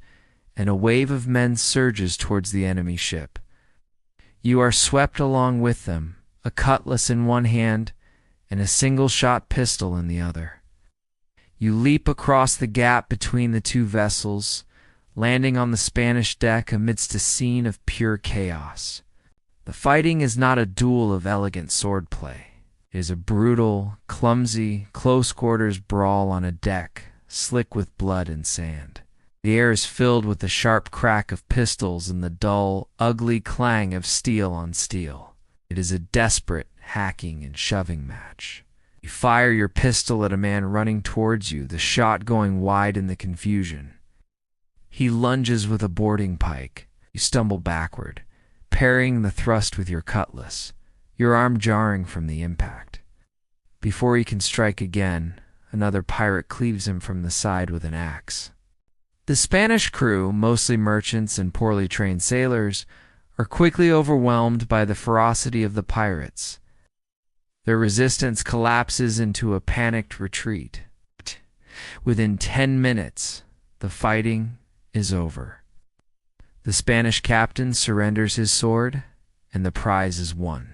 and a wave of men surges towards the enemy ship. You are swept along with them, a cutlass in one hand and a single-shot pistol in the other. You leap across the gap between the two vessels, landing on the Spanish deck amidst a scene of pure chaos. The fighting is not a duel of elegant swordplay. It is a brutal, clumsy, close-quarters brawl on a deck, slick with blood and sand. The air is filled with the sharp crack of pistols and the dull, ugly clang of steel on steel. It is a desperate hacking and shoving match. You fire your pistol at a man running towards you, the shot going wide in the confusion. He lunges with a boarding pike. You stumble backward, parrying the thrust with your cutlass. your arm jarring from the impact. Before he can strike again, another pirate cleaves him from the side with an axe. The Spanish crew, mostly merchants and poorly trained sailors, are quickly overwhelmed by the ferocity of the pirates. Their resistance collapses into a panicked retreat. Within 10 minutes, the fighting is over. The Spanish captain surrenders his sword, and the prize is won.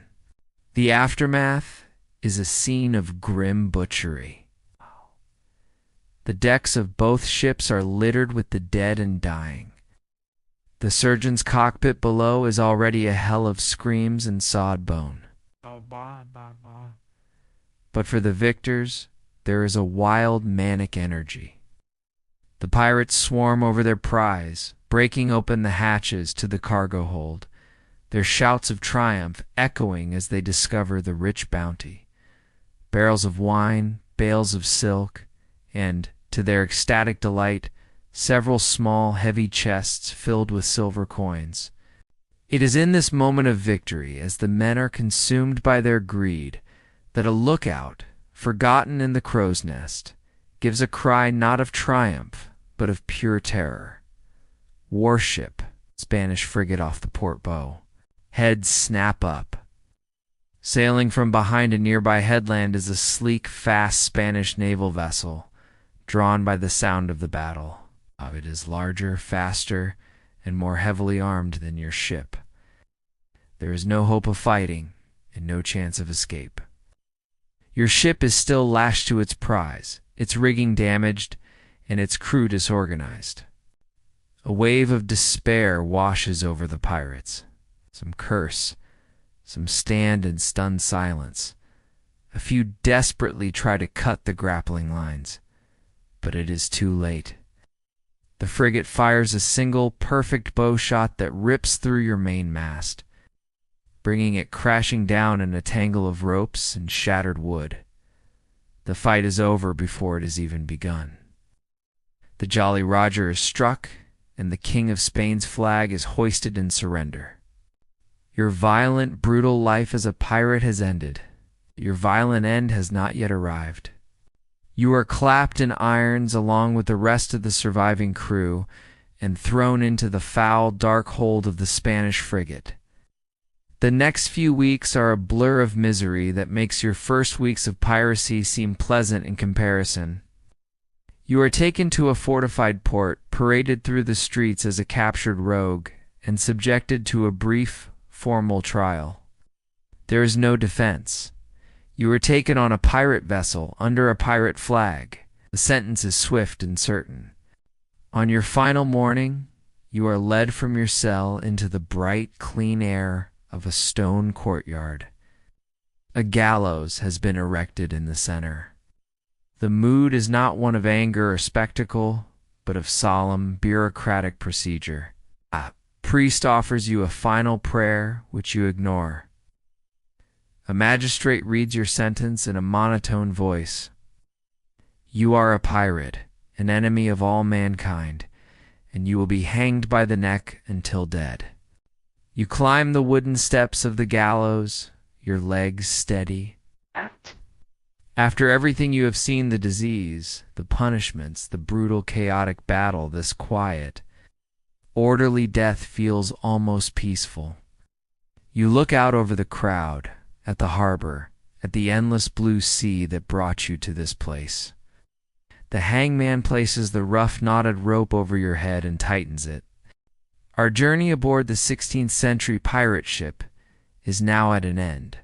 The aftermath is a scene of grim butchery. The decks of both ships are littered with the dead and dying. The surgeon's cockpit below is already a hell of screams and sawed bone. But for the victors, there is a wild, manic energy. The pirates swarm over their prize, breaking open the hatches to the cargo hold, their shouts of triumph echoing as they discover the rich bounty. Barrels of wine, bales of silk, and, to their ecstatic delight, several small, heavy chests filled with silver coins. It is in this moment of victory, as the men are consumed by their greed, that a lookout, forgotten in the crow's nest, gives a cry not of triumph, but of pure terror. Warship, Spanish frigate off the port bow. Heads snap up. Sailing from behind a nearby headland is a sleek, fast Spanish naval vessel, drawn by the sound of the battle. It is larger, faster, and more heavily armed than your ship. There is no hope of fighting, and no chance of escape. Your ship is still lashed to its prize, its rigging damaged, and its crew disorganized. A wave of despair washes over the pirates. Some curse, some stand in stunned silence. A few desperately try to cut the grappling lines, but it is too late. The frigate fires a single perfect bow shot that rips through your mainmast, bringing it crashing down in a tangle of ropes and shattered wood. The fight is over before it has even begun. The Jolly Roger is struck, and the King of Spain's flag is hoisted in surrender. Your violent, brutal life as a pirate has ended. Your violent end has not yet arrived. You are clapped in irons along with the rest of the surviving crew and thrown into the foul, dark hold of the Spanish frigate. The next few weeks are a blur of misery that makes your first weeks of piracy seem pleasant in comparison. You are taken to a fortified port, paraded through the streets as a captured rogue, and subjected to a brief, formal trial. There is no defense. You are taken on a pirate vessel under a pirate flag. The sentence is swift and certain. On your final morning, you are led from your cell into the bright, clean air of a stone courtyard. A gallows has been erected in the center. The mood is not one of anger or spectacle, but of solemn, bureaucratic procedure. A priest offers you a final prayer, which you ignore. A magistrate reads your sentence in a monotone voice. You are a pirate, an enemy of all mankind, and you will be hanged by the neck until dead. You climb the wooden steps of the gallows, your legs steady. After everything you have seen, the disease, the punishments, the brutal, chaotic battle, this quiet, orderly death feels almost peaceful. You look out over the crowd, at the harbor, at the endless blue sea that brought you to this place. The hangman places the rough knotted rope over your head and tightens it. Our journey aboard the 16th century pirate ship is now at an end.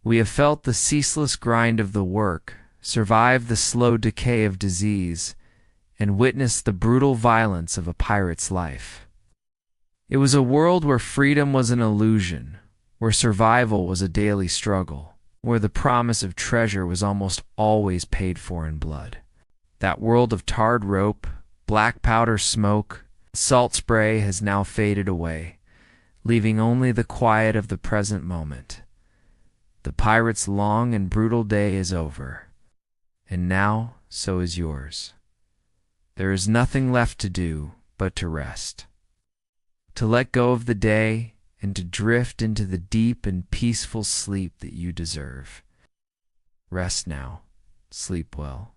We have felt the ceaseless grind of the work, survived the slow decay of disease, and witnessed the brutal violence of a pirate's life. It was a world where freedom was an illusion, where survival was a daily struggle, where the promise of treasure was almost always paid for in blood. That world of tarred rope, black powder smoke, salt spray has now faded away, leaving only the quiet of the present moment. The pirate's long and brutal day is over, and now so is yours. There is nothing left to do but to rest, to let go of the day and to drift into the deep and peaceful sleep that you deserve. Rest now. Sleep well.